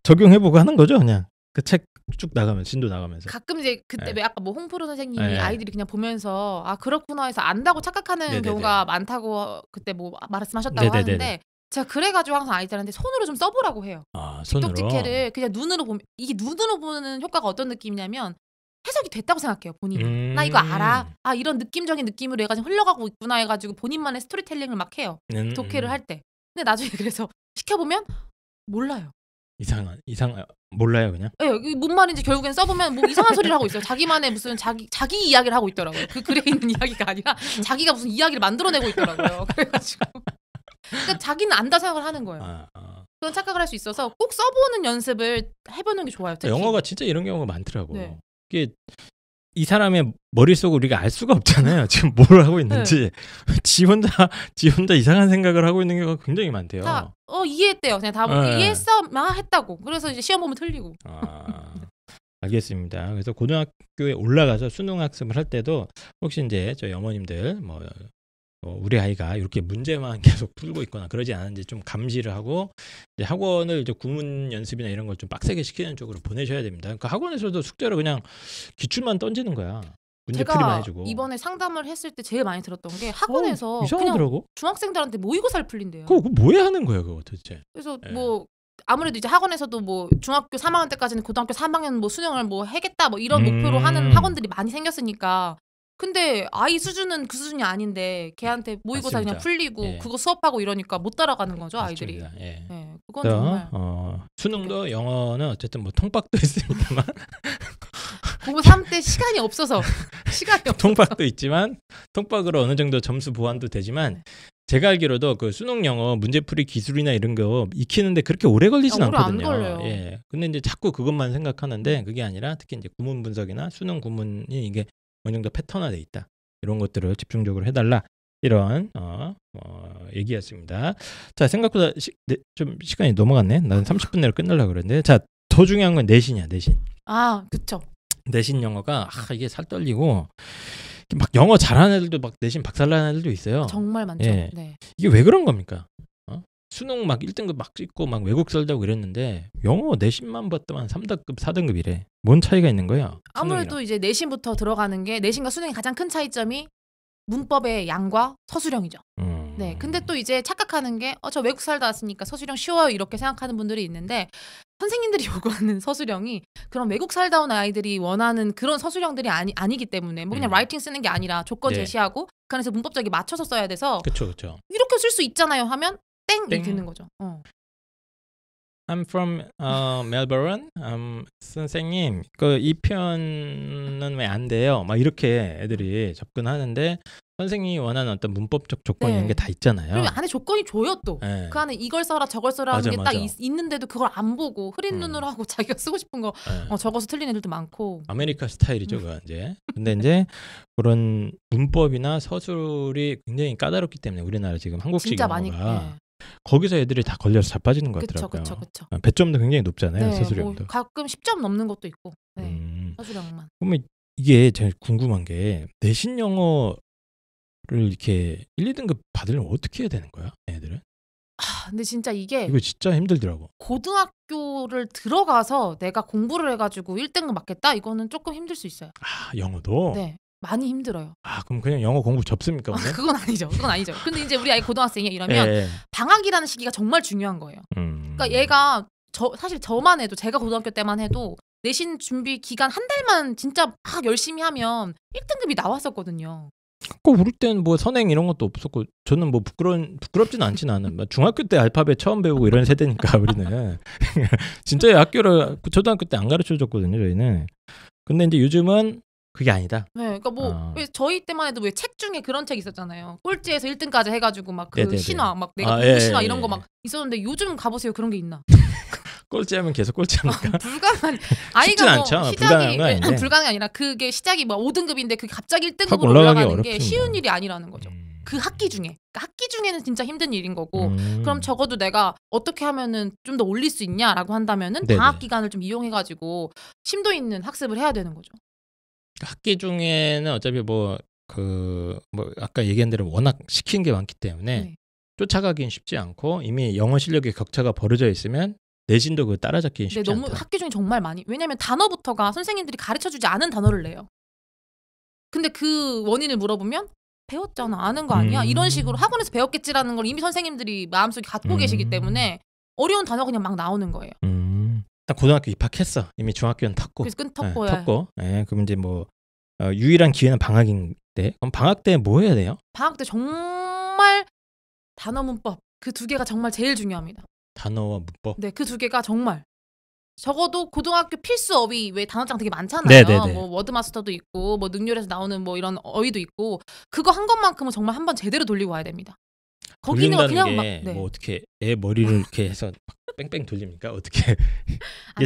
Speaker 1: 적용해보고 하는 거죠. 그냥 그 책 쭉 나가면 진도 나가면서.
Speaker 2: 가끔 이제 그때
Speaker 1: 네.
Speaker 2: 왜 아까 뭐 홍프로 선생님이
Speaker 1: 네.
Speaker 2: 아이들이 그냥 보면서 아 그렇구나 해서 안다고 착각하는
Speaker 1: 네네네.
Speaker 2: 경우가 많다고 그때 뭐 말씀하셨다고
Speaker 1: 네네네네.
Speaker 2: 하는데 제가 그래가지고 항상 아이들한테 손으로 좀 써보라고 해요.
Speaker 1: 손으로.
Speaker 2: 틱톡지케를 그냥 눈으로 보면 이게 눈으로 보는 효과가 어떤 느낌이냐면 해석이 됐다고 생각해요 본인이. 나 이거 알아. 아 이런 느낌적인 느낌으로 얘가 지금 흘러가고 있구나 해가지고 본인만의 스토리텔링을 막 해요. 독해를 할 때. 근데 나중에 그래서 시켜보면 몰라요.
Speaker 1: 이상 몰라요 그냥.
Speaker 2: 네, 뭔 말인지 결국엔 써보면 뭐 이상한 소리를 하고 있어요. 자기만의 무슨 자기 이야기를 하고 있더라고요. 그 글에 있는 이야기가 아니라 자기가 무슨 이야기를 만들어내고 있더라고요. 그래가지고 그러니까 자기는 안다 생각을 하는 거예요. 그런 착각을 할 수 있어서 꼭 써보는 연습을 해보는 게 좋아요. 특히.
Speaker 1: 영어가 진짜 이런 경우가 많더라고.
Speaker 2: 네.
Speaker 1: 이게 이 사람의 머릿속을 우리가 알 수가 없잖아요. 지금 뭘 하고 있는지.
Speaker 2: 네.
Speaker 1: 지 혼자 이상한 생각을 하고 있는 경우가 굉장히 많대요.
Speaker 2: 다 이해했대요. 그냥 다 이해했어, 했다고. 그래서 이제 시험 보면 틀리고.
Speaker 1: 알겠습니다. 그래서 고등학교에 올라가서 수능 학습을 할 때도 혹시 이제 저희 어머님들 우리 아이가 이렇게 문제만 계속 풀고 있거나 그러지 않은지 좀 감시를 하고 이제 학원을 이제 구문 연습이나 이런 걸 좀 빡세게 시키는 쪽으로 보내셔야 됩니다. 그러니까 학원에서도 숙제로 그냥 기출만 던지는 거야. 문제 풀이만 해주고.
Speaker 2: 이번에 상담을 했을 때 제일 많이 들었던 게 학원에서
Speaker 1: 이상하더라고.
Speaker 2: 그냥 중학생들한테 모의고사를 풀린대요.
Speaker 1: 그거 뭐해 하는 거야 그거 도대체.
Speaker 2: 그래서 뭐 아무래도 이제 학원에서도 뭐 중학교 3학년 때까지는 고등학교 3학년 뭐 수능을 뭐 해겠다 뭐 이런 목표로 하는 학원들이 많이 생겼으니까. 근데 아이 수준은 그 수준이 아닌데 걔한테 모의고사
Speaker 1: 맞습니다.
Speaker 2: 그냥 풀리고 그거 수업하고 이러니까 못 따라가는 거죠 아이들이.
Speaker 1: 예.
Speaker 2: 네, 그건 정말.
Speaker 1: 수능도 영어는 어쨌든 뭐 통박도 있습니다만
Speaker 2: 고3 때 시간이 없어서
Speaker 1: 통박도 있지만 통박으로 어느 정도 점수 보완도 되지만 제가 알기로도 그 수능 영어 문제풀이 기술이나 이런 거 익히는데 그렇게 오래 걸리진 않거든요.
Speaker 2: 안 걸려요.
Speaker 1: 예. 근데 이제 자꾸 그것만 생각하는데 그게 아니라 특히 이제 구문 분석이나 수능 구문이 이게 어느 정도 패턴화돼 있다. 이런 것들을 집중적으로 해달라. 이런 얘기였습니다. 자, 생각보다 좀 시간이 넘어갔네. 나는 30분 내로 끝내려고 그랬는데 자, 더 중요한 건 내신이야. 내신.
Speaker 2: 그쵸.
Speaker 1: 내신 영어가 이게 살 떨리고 막 영어 잘하는 애들도 막 내신 박살나는 애들도 있어요.
Speaker 2: 정말 많죠.
Speaker 1: 예.
Speaker 2: 네.
Speaker 1: 이게 왜 그런 겁니까? 수능 막 1등급 막 찍고 막 외국 살다고 이랬는데 영어 내신만 봤더만 3등급 4등급이래. 뭔 차이가 있는 거야?
Speaker 2: 아무래도 이제 내신부터 들어가는 게 내신과 수능의 가장 큰 차이점이 문법의 양과 서술형이죠. 네. 근데 또 이제 착각하는 게 저 외국 살다 왔으니까 서술형 쉬워요 이렇게 생각하는 분들이 있는데 선생님들이 요구하는 서술형이 그런 외국 살다 온 아이들이 원하는 그런 서술형들이 아니기 때문에 뭐 그냥 라이팅 쓰는 게 아니라 조건 제시하고 그 안에서 문법적이 맞춰서 써야 돼서
Speaker 1: 그렇죠.
Speaker 2: 이렇게 쓸 수 있잖아요 하면 땡이 되는 거죠.
Speaker 1: I'm from Melbourne. 선생님, 이 표현은 왜 안 돼요? 막 이렇게 애들이 접근하는데 선생님이 원하는 어떤 문법적 조건 이런 게 다 있잖아요.
Speaker 2: 그리고 안에 조건이 줘요 또.
Speaker 1: 네.
Speaker 2: 그 안에 이걸 써라 저걸 써라 하는 게 딱 있는데도 그걸 안 보고 흐린 눈으로 하고 자기가 쓰고 싶은 거 적어서 틀린 애들도 많고.
Speaker 1: 아메리카 스타일이죠, 그거 이제. 근데 이제 그런 문법이나 서술이 굉장히 까다롭기 때문에 우리나라 지금 한국식 영어가 거기서 애들이 다 걸려서 자빠지는 것 같더라고요.
Speaker 2: 그쵸.
Speaker 1: 배점도 굉장히 높잖아요.
Speaker 2: 네,
Speaker 1: 서술형도.
Speaker 2: 뭐 가끔 10점 넘는 것도 있고. 네, 서술형만.
Speaker 1: 그러면 이게 제가 궁금한 게 내신 영어를 이렇게 1, 2등급 받으려면 어떻게 해야 되는 거야? 애들은?
Speaker 2: 근데 진짜 이거
Speaker 1: 진짜 힘들더라고.
Speaker 2: 고등학교를 들어가서 내가 공부를 해가지고 1등급 맞겠다? 이거는 조금 힘들 수 있어요.
Speaker 1: 영어도?
Speaker 2: 네. 많이 힘들어요.
Speaker 1: 그럼 그냥 영어 공부 접습니까 오늘?
Speaker 2: 그건 아니죠. 근데 이제 우리 아이 고등학생이 이러면 방학이라는 시기가 정말 중요한 거예요. 그러니까 얘가 사실 저만 해도 제가 고등학교 때만 해도 내신 준비 기간 한 달만 진짜 막 열심히 하면 1등급이 나왔었거든요.
Speaker 1: 우리 때는 뭐 선행 이런 것도 없었고 저는 뭐 부끄럽진 않지 나는. 중학교 때 알파벳 처음 배우고 이런 세대니까 우리는 진짜 학교를 초등학교 때 안 가르쳐줬거든요 저희는. 근데 이제 요즘은 그게 아니다.
Speaker 2: 네, 그러니까 왜 저희 때만 해도 왜 책 중에 그런 책 있었잖아요. 꼴찌에서 1등까지 해가지고 막 그 신화, 막 내가 신화 이런 거 막 있었는데 요즘 가보세요 그런 게 있나?
Speaker 1: 꼴찌하면 계속 꼴찌합니까?
Speaker 2: 불가능한 아이가 뭐 시작이
Speaker 1: 불가능한
Speaker 2: 아니라 그게 시작이 뭐 5등급인데 그게 갑자기 1등급으로 올라가는 게 쉬운 일이 아니라는 거죠. 그 학기 중에. 그러니까 학기 중에는 진짜 힘든 일인 거고 그럼 적어도 내가 어떻게 하면은 좀 더 올릴 수 있냐라고 한다면은
Speaker 1: 네네.
Speaker 2: 방학 기간을 좀 이용해가지고 심도 있는 학습을 해야 되는 거죠.
Speaker 1: 학기 중에는 어차피 뭐 아까 얘기한 대로 워낙 시킨 게 많기 때문에
Speaker 2: 네.
Speaker 1: 쫓아가긴 쉽지 않고 이미 영어 실력의 격차가 벌어져 있으면 내신도 그거 따라잡기는
Speaker 2: 근데
Speaker 1: 쉽지
Speaker 2: 너무
Speaker 1: 않다.
Speaker 2: 학기 중에 정말 많이 왜냐면 단어부터가 선생님들이 가르쳐주지 않은 단어를 내요. 근데 그 원인을 물어보면 배웠잖아. 아는 거 아니야? 이런 식으로 학원에서 배웠겠지라는 걸 이미 선생님들이 마음속에 갖고 계시기 때문에 어려운 단어가 그냥 막 나오는 거예요.
Speaker 1: 딱 고등학교 입학했어. 이미 중학교는 탔고.
Speaker 2: 그래서 끊었고.
Speaker 1: 탔고. 그럼 이제 뭐 유일한 기회는 방학인데 그럼 방학 때 뭐 해야 돼요?
Speaker 2: 방학 때 정말 단어 문법 그 두 개가 정말 제일 중요합니다.
Speaker 1: 단어와 문법?
Speaker 2: 네, 그 두 개가 정말 적어도 고등학교 필수 어휘 왜 단어장 되게 많잖아요.
Speaker 1: 네네네.
Speaker 2: 뭐 워드마스터도 있고 뭐 능률에서 나오는 뭐 이런 어휘도 있고 그거 한 것만큼은 정말 한번 제대로 돌리고 와야 됩니다. 거기는 그냥 막 네.
Speaker 1: 뭐 어떻게 애 머리를 이렇게 해서 뺑뺑 돌립니까? 어떻게?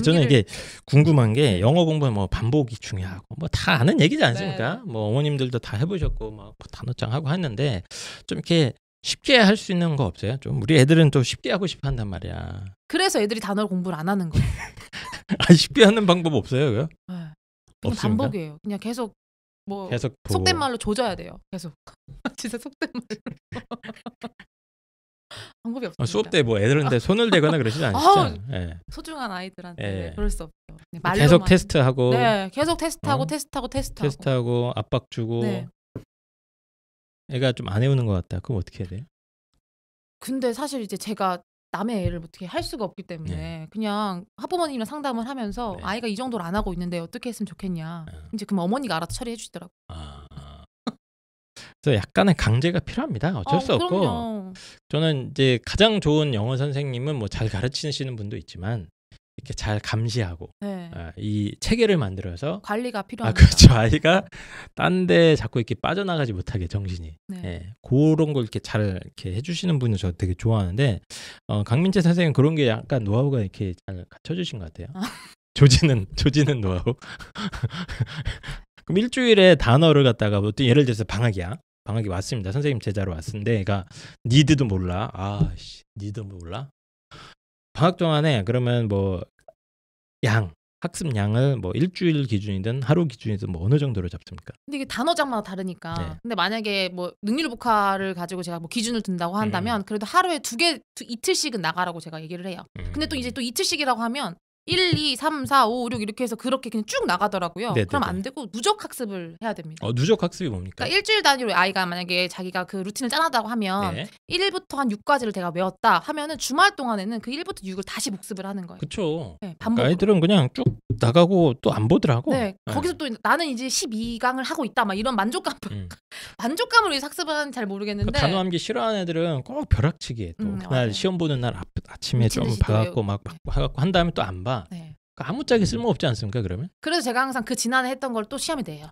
Speaker 1: 저는 이게 궁금한 게 영어 공부는 뭐 반복이 중요하고 뭐 다 아는 얘기지 않습니까?
Speaker 2: 네.
Speaker 1: 뭐 어머님들도 다 해보셨고 막 단어장 하고 했는데 좀 이렇게 쉽게 할 수 있는 거 없어요? 좀 우리 애들은 또 쉽게 하고 싶어 한단 말이야.
Speaker 2: 그래서 애들이 단어를 공부를 안 하는 거예요.
Speaker 1: 쉽게 하는 방법 없어요, 그요?
Speaker 2: 네.
Speaker 1: 없습니까?
Speaker 2: 반복이에요. 그냥 계속 뭐
Speaker 1: 계속
Speaker 2: 속된 말로 조져야 돼요. 계속. 진짜 속된 말로. 방법이 없습니다.
Speaker 1: 수업 때 뭐 애들한테 손을 대거나 그러시지 않으시죠? 네.
Speaker 2: 소중한 아이들한테 그럴 수 없죠.
Speaker 1: 계속 테스트하고.
Speaker 2: 네, 계속 테스트하고
Speaker 1: 압박 주고.
Speaker 2: 네.
Speaker 1: 애가 좀 안 해오는 것 같다. 그럼 어떻게 해야 돼요? 근데
Speaker 2: 사실 이제 제가 남의 애를 어떻게 할 수가 없기 때문에 그냥 학부모님이랑 상담을 하면서 아이가 이 정도로 안 하고 있는데 어떻게 했으면 좋겠냐. 이제 그럼 어머니가 알아서 처리해 주시더라고요.
Speaker 1: 그래서 약간의 강제가 필요합니다. 어쩔 수 없고.
Speaker 2: 그럼요.
Speaker 1: 저는 이제 가장 좋은 영어 선생님은 뭐 잘 가르치시는 분도 있지만 이렇게 잘 감시하고 이 체계를 만들어서
Speaker 2: 관리가 필요합니다.
Speaker 1: 그렇죠. 아이가 딴 데 자꾸 이렇게 빠져나가지 못하게 정신이. 그런 걸 이렇게 잘 이렇게 해주시는 분은 저 되게 좋아하는데 강민채 선생님 그런 게 약간 노하우가 이렇게 잘 갖춰주신 것 같아요. 조지는 노하우. 그럼 일주일에 단어를 갖다가 뭐 예를 들어서 방학이야. 방학이 왔습니다. 선생님 제자로 왔는데 애가 니드도 몰라. 니드 몰라? 방학 동안에 그러면 뭐 학습 양을 뭐 일주일 기준이든 하루 기준이든 뭐 어느 정도로 잡습니까?
Speaker 2: 근데 이게 단어장마다 다르니까. 근데 만약에 뭐 능률북화를 가지고 제가 뭐 기준을 든다고 한다면 그래도 하루에 이틀씩은 나가라고 제가 얘기를 해요. 근데 또 이제 또 이틀씩이라고 하면 1, 2, 3, 4, 5, 6 이렇게 해서 그렇게 그냥 쭉 나가더라고요. 그럼 안 되고 누적 학습을 해야 됩니다.
Speaker 1: 누적 학습이 뭡니까?
Speaker 2: 그러니까 일주일 단위로 아이가 만약에 자기가 그 루틴을 짜놨다고 하면 1부터 한 6까지를 내가 외웠다 하면은 주말 동안에는 그 1부터 6을 다시 복습을 하는 거예요.
Speaker 1: 그렇죠.
Speaker 2: 반복으로.
Speaker 1: 아이들은 그냥 쭉 나가고 또 안 보더라고.
Speaker 2: 거기서 또 나는 이제 12강을 하고 있다 막 이런 만족감을 위해서 학습을 하는지 잘 모르겠는데
Speaker 1: 단어 암기 싫어하는 애들은 꼭 벼락치기에 또 그날 시험 보는 날 아침에 좀 봐갖고 막 해갖고 한 다음에 또 안 봐. 아무짝에 쓸모없지 않습니까 그러면? 그래서
Speaker 2: 제가 항상 그 지난해 했던 걸 또 시험에 내요.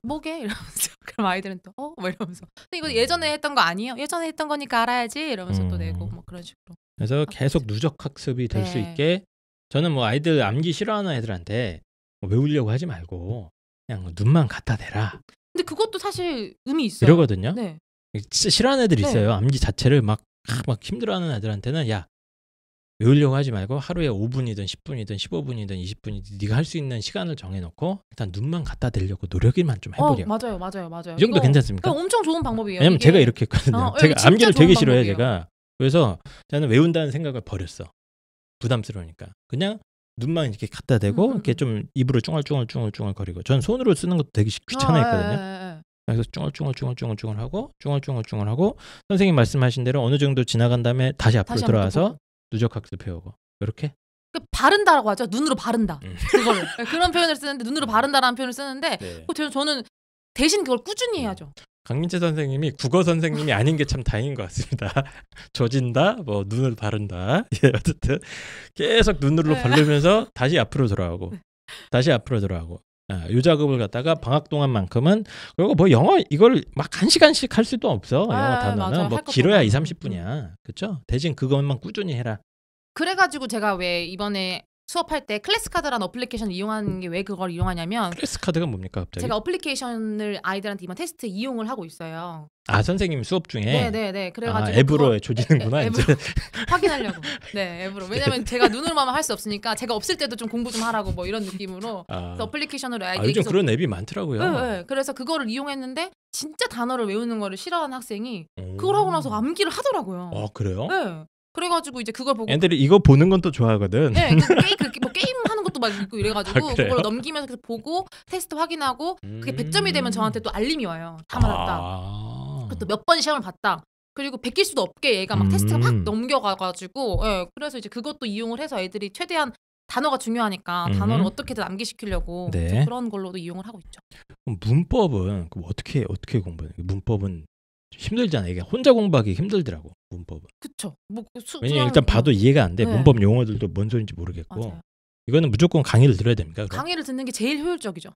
Speaker 2: 뭐게? 이러면서 그럼 아이들은 또 뭐 이러면서 근데 이거 예전에 했던 거 아니에요? 예전에 했던 거니까 알아야지 이러면서 또 내고 뭐 그런 식으로.
Speaker 1: 그래서 계속 누적 학습이 될 수 있게 저는 뭐 아이들 암기 싫어하는 애들한테 뭐 외우려고 하지 말고 그냥 눈만 갖다 대라.
Speaker 2: 근데 그것도 사실 의미 있어요.
Speaker 1: 이러거든요. 진짜 싫어하는 애들 있어요. 암기 자체를 막 힘들어하는 애들한테는 외우려고 하지 말고 하루에 5분이든 10분이든 15분이든 20분이든 네가 할 수 있는 시간을 정해놓고 일단 눈만 갖다 대려고 노력만 좀 해보려.
Speaker 2: 맞아요.
Speaker 1: 이 정도 괜찮습니까?
Speaker 2: 엄청 좋은 방법이에요.
Speaker 1: 왜냐면 제가 이렇게 했거든요. 제가 암기를 되게 싫어해요. 제가. 그래서 저는 외운다는 생각을 버렸어. 부담스러우니까. 그냥 눈만 이렇게 갖다 대고 이렇게 좀 입으로 쭝얼쭝얼 거리고. 전 손으로 쓰는 것도 되게 귀찮아했거든요. 그래서 쭝얼쭝얼 하고 선생님 말씀하신 대로 어느 정도 지나간 다음에 다시 앞으로 돌아와서 누적 학습 배우고 이렇게
Speaker 2: 바른다라고 하죠. 눈으로 바른다. 그거를 그런 표현을 쓰는데 눈으로 바른다라는 표현을 쓰는데 저는 대신 그걸 꾸준히 해야죠.
Speaker 1: 강민채 선생님이 국어 선생님이 아닌 게 참 다행인 것 같습니다. 조진다, 뭐 눈을 바른다, 어쨌든 계속 눈으로 바르면서 다시 앞으로 돌아오고 요 작업을 갖다가 방학 동안만큼은 그리고 뭐 영어 이걸 막 1시간씩 할 수도 없어. 영어 단어는
Speaker 2: 맞아요.
Speaker 1: 뭐 길어야 2, 30분이야. 그렇죠? 대신 그것만 꾸준히 해라.
Speaker 2: 그래가지고 제가 왜 이번에 수업할 때 클래스카드라는 어플리케이션을 이용하는 게 왜 그걸 이용하냐면
Speaker 1: 클래스 카드가 뭡니까 갑자기?
Speaker 2: 제가 어플리케이션을 아이들한테 이번 테스트 이용을 하고 있어요.
Speaker 1: 아 선생님 수업 중에.
Speaker 2: 네네네. 그래가지고
Speaker 1: 앱으로 조지는구나 이제.
Speaker 2: 앱으로 확인하려고. 네, 앱으로. 왜냐면 제가 눈으로만 할 수 없으니까 제가 없을 때도 좀 공부 좀 하라고 뭐 이런 느낌으로 그래서 어플리케이션으로 아이들이
Speaker 1: 요즘 그런 앱이 많더라고요.
Speaker 2: 네. 그래서 그거를 이용했는데 진짜 단어를 외우는 거를 싫어하는 학생이 그걸 하고 나서 암기를 하더라고요.
Speaker 1: 그래요?
Speaker 2: 네. 그래가지고 이제 그걸 보고
Speaker 1: 애들이 이거 보는 건 또 좋아하거든.
Speaker 2: 네, 뭐 게임 하는 것도 막 있고 이래가지고 그걸 넘기면서 계속 보고 테스트 확인하고 그게 100점이 되면 저한테 또 알림이 와요. 다 맞았다. 또 몇 번 시험을 봤다. 그리고 베낄 수도 없게 얘가 막 테스트가 막 넘겨가가지고 그래서 이제 그것도 이용을 해서 애들이 최대한 단어가 중요하니까 단어를 어떻게든 암기시키려고 그런 걸로도 이용을 하고 있죠.
Speaker 1: 그럼 문법은 어떻게 공부해요? 문법은 힘들잖아요. 이게 혼자 공부하기 힘들더라고 문법은.
Speaker 2: 그쵸.
Speaker 1: 왜냐면 일단 봐도 이해가 안 돼. 문법 용어들도 뭔 소리인지 모르겠고.
Speaker 2: 맞아요.
Speaker 1: 이거는 무조건 강의를 들어야 됩니까? 그럼?
Speaker 2: 강의를 듣는 게 제일 효율적이죠.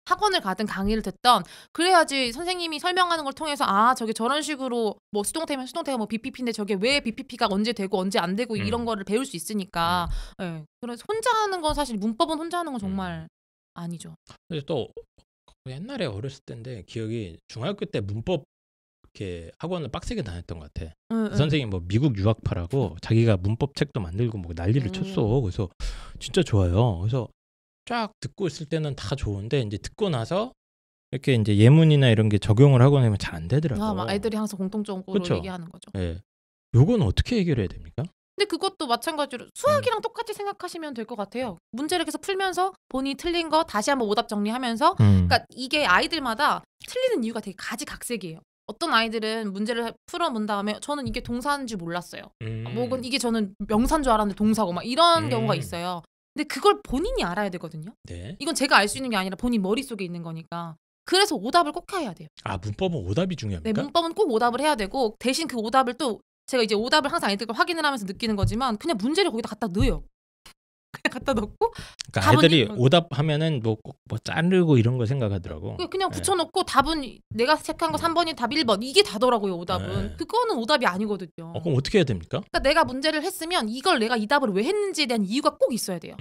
Speaker 2: 학원을 가든 강의를 듣던 그래야지 선생님이 설명하는 걸 통해서 저게 저런 식으로 뭐 수동태면 수동태가 뭐 BPP인데 저게 왜 BPP가 언제 되고 언제 안 되고 이런 거를 배울 수 있으니까. 그래서 혼자 하는 건 사실 문법은 혼자 하는 건 정말 아니죠.
Speaker 1: 그래서 또 옛날에 어렸을 때인데 기억이 중학교 때 문법 이렇게 학원을 빡세게 다녔던 것 같아. 그 선생님 뭐 미국 유학파라고 자기가 문법 책도 만들고 뭐 난리를 쳤어. 그래서 진짜 좋아요. 그래서 쫙 듣고 있을 때는 다 좋은데 이제 듣고 나서 이렇게 이제 예문이나 이런 게 적용을 하고 나면 잘 안 되더라고.
Speaker 2: 막 애들이 항상 공통적으로
Speaker 1: 그쵸?
Speaker 2: 얘기하는 거죠.
Speaker 1: 네. 요건 어떻게 해결해야 됩니까?
Speaker 2: 근데 그것도 마찬가지로 수학이랑 똑같이 생각하시면 될 것 같아요. 문제를 계속 풀면서 본인이 틀린 거 다시 한번 오답 정리하면서 그러니까 이게 아이들마다 틀리는 이유가 되게 가지각색이에요. 어떤 아이들은 문제를 풀어본 다음에 저는 이게 동사인 줄 몰랐어요. 혹은 이게 저는 명사인 줄 알았는데 동사고 막 이런 경우가 있어요. 근데 그걸 본인이 알아야 되거든요.
Speaker 1: 네.
Speaker 2: 이건 제가 알 수 있는 게 아니라 본인 머릿속에 있는 거니까. 그래서 오답을 꼭 해야 돼요.
Speaker 1: 문법은 오답이 중요합니까?
Speaker 2: 네, 문법은 꼭 오답을 해야 되고 대신 그 오답을 또 제가 이제 오답을 항상 아이들과 확인을 하면서 느끼는 거지만 그냥 문제를 거기다 갖다 넣어요. 그냥 갖다 넣고
Speaker 1: 그러니까 애들이 오답하면은 뭐 꼭 뭐 자르고 이런 거 생각하더라고.
Speaker 2: 그냥 붙여놓고 답은 내가 체크한 거 3번이 답 1번 이게 다더라고요. 오답은. 그거는 오답이 아니거든요.
Speaker 1: 그럼 어떻게 해야 됩니까?
Speaker 2: 그러니까 내가 문제를 했으면 이걸 내가 이 답을 왜 했는지에 대한 이유가 꼭 있어야 돼요.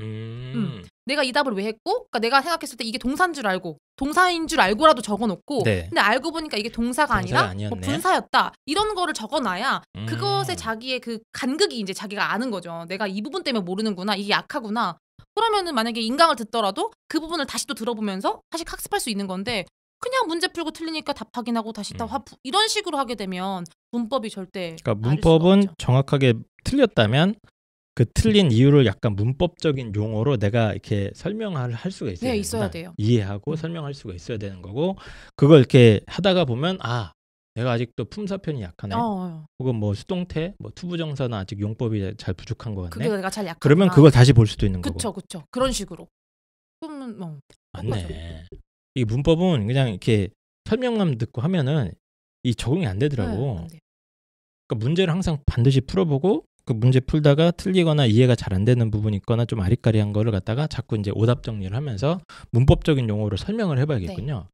Speaker 2: 내가 이 답을 왜 했고 그러니까 내가 생각했을 때 이게 동사인 줄 알고 동사인 줄 알고라도 적어놓고 근데 알고 보니까 이게 동사가 아니라 뭐 분사였다 이런 거를 적어놔야 그것에 자기의 그 간극이 이제 자기가 아는 거죠. 내가 이 부분 때문에 모르는구나. 이게 약하구나. 그러면은 만약에 인강을 듣더라도 그 부분을 다시 또 들어보면서 다시 학습할 수 있는 건데 그냥 문제 풀고 틀리니까 답 확인하고 다시 이런 식으로 하게 되면 문법이 절대
Speaker 1: 그러니까 문법은 정확하게 틀렸다면 그 틀린 이유를 약간 문법적인 용어로 내가 이렇게 설명을 할 수가 있어야
Speaker 2: 네, 있어야 돼요.
Speaker 1: 이해하고 설명할 수가 있어야 되는 거고 그걸 이렇게 하다가 보면 내가 아직도 품사편이 약하네. 혹은 뭐 수동태, 뭐 투부정사는 아직 용법이 잘 부족한 것 같네.
Speaker 2: 그게 내가 잘 약하구나.
Speaker 1: 그러면 그걸 다시 볼 수도 있는 거고.
Speaker 2: 그쵸. 그런 식으로. 그러면
Speaker 1: 맞네. 이 문법은 그냥 이렇게 설명만 듣고 하면은 이 적응이 안 되더라고.
Speaker 2: 안 돼요.
Speaker 1: 그러니까 문제를 항상 반드시 풀어보고 그 문제 풀다가 틀리거나 이해가 잘 안 되는 부분이 있거나 좀 아리까리한 거를 갖다가 자꾸 이제 오답 정리를 하면서 문법적인 용어로 설명을 해봐야겠군요.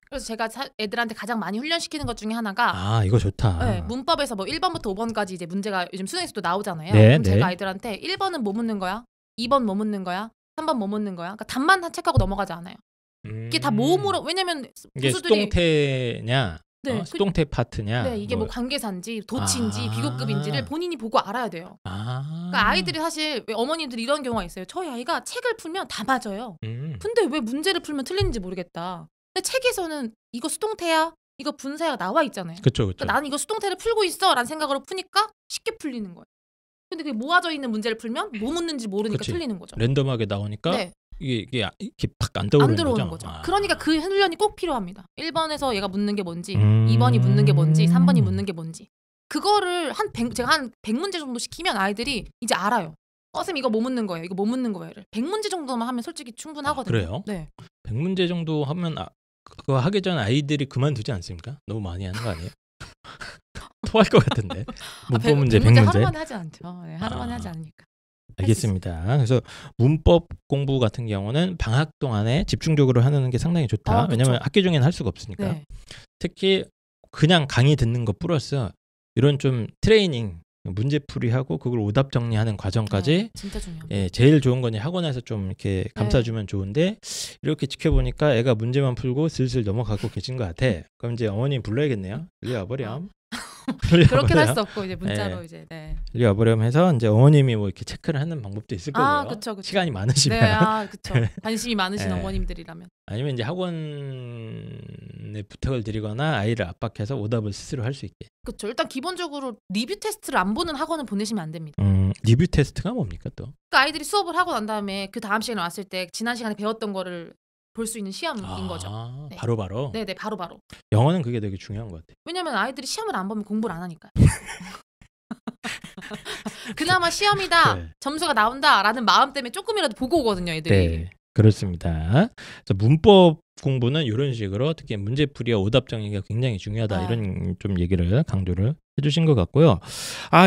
Speaker 2: 그래서 제가 애들한테 가장 많이 훈련시키는 것 중에 하나가
Speaker 1: 이거 좋다.
Speaker 2: 네, 문법에서 뭐 1번부터 5번까지 이제 문제가 요즘 수능에서도 나오잖아요.
Speaker 1: 네,
Speaker 2: 그럼 제가 아이들한테 1번은 뭐 묻는 거야? 2번 뭐 묻는 거야? 3번 뭐 묻는 거야? 그러니까 답만 체크하고 넘어가지 않아요. 이게 다 모음으로 왜냐면
Speaker 1: 이게
Speaker 2: 교수들이
Speaker 1: 수동태냐 수동태 파트냐
Speaker 2: 이게 뭐 관계사인지 도치인지 비교급인지를 본인이 보고 알아야 돼요. 그러니까 아이들이 사실 어머님들이 이런 경우가 있어요. 저희 아이가 책을 풀면 다 맞아요. 근데 왜 문제를 풀면 틀리는지 모르겠다. 근데 책에서는 이거 수동태야, 이거 분사야 나와 있잖아요.
Speaker 1: 그렇죠.
Speaker 2: 그러니까 나는 이거 수동태를 풀고 있어라는 생각으로 푸니까 쉽게 풀리는 거예요. 근데 그게 모아져 있는 문제를 풀면 뭐 묻는지 모르니까 틀리는 거죠.
Speaker 1: 랜덤하게 나오니까 이게 팍 안 들어오는
Speaker 2: 거죠. 그러니까 그 훈련이 꼭 필요합니다. 1번에서 얘가 묻는 게 뭔지, 2번이 묻는 게 뭔지, 3번이 묻는 게 뭔지. 그거를 제가 한 100문제 정도 시키면 아이들이 이제 알아요. 선생님 이거 뭐 묻는 거예요? 이거 뭐 묻는 거예요?를 100문제 정도만 하면 솔직히 충분하거든요.
Speaker 1: 그래요?
Speaker 2: 네.
Speaker 1: 100문제 정도 하면 그거 하기 전에 아이들이 그만두지 않습니까? 너무 많이 하는 거 아니에요? 토할 것 같은데. 문법 문제 100문제.
Speaker 2: 하루만에 하지 않죠. 네, 하루만에 하지 않으니까.
Speaker 1: 알겠습니다. 그래서 문법 공부 같은 경우는 방학 동안에 집중적으로 하는 게 상당히 좋다. 왜냐하면 학기 중에는 할 수가 없으니까. 특히 그냥 강의 듣는 거 플러스 이런 좀 트레이닝 문제풀이하고 그걸 오답 정리하는 과정까지
Speaker 2: 진짜 중요합니다.
Speaker 1: 예, 제일 좋은 건 학원에서 좀 이렇게 감싸주면 좋은데 이렇게 지켜보니까 애가 문제만 풀고 슬슬 넘어가고 계신 것 같아. 그럼 이제 어머님 불러야겠네요. 일리 와버렴.
Speaker 2: 그렇게는 할 수 없고 이제 문자로 이제
Speaker 1: 일리 와버렴 해서 이제 어머님이 뭐 이렇게 체크를 하는 방법도 있을 거고요.
Speaker 2: 그쵸.
Speaker 1: 시간이 많으시면.
Speaker 2: 그쵸. 관심이 많으신 어머님들이라면.
Speaker 1: 아니면 이제 학원에 부탁을 드리거나 아이를 압박해서 오답을 스스로 할 수 있게.
Speaker 2: 그렇죠. 일단 기본적으로 리뷰 테스트를 안 보는 학원은 보내시면 안 됩니다.
Speaker 1: 리뷰 테스트가 뭡니까 또?
Speaker 2: 그러니까 아이들이 수업을 하고 난 다음에 그 다음 시간에 왔을 때 지난 시간에 배웠던 거를 볼 수 있는 시험인 거죠. 네.
Speaker 1: 바로바로?
Speaker 2: 네네, 바로바로.
Speaker 1: 영어는 그게 되게 중요한 것 같아요.
Speaker 2: 왜냐면 아이들이 시험을 안 보면 공부를 안 하니까요. 그나마 시험이다, 점수가 나온다라는 마음 때문에 조금이라도 보고 오거든요, 애들이.
Speaker 1: 네, 그렇습니다. 그래서 문법 공부는 이런 식으로 특히 문제풀이와 오답 정리가 굉장히 중요하다 이런 좀 얘기를 강조를 해주신 것 같고요.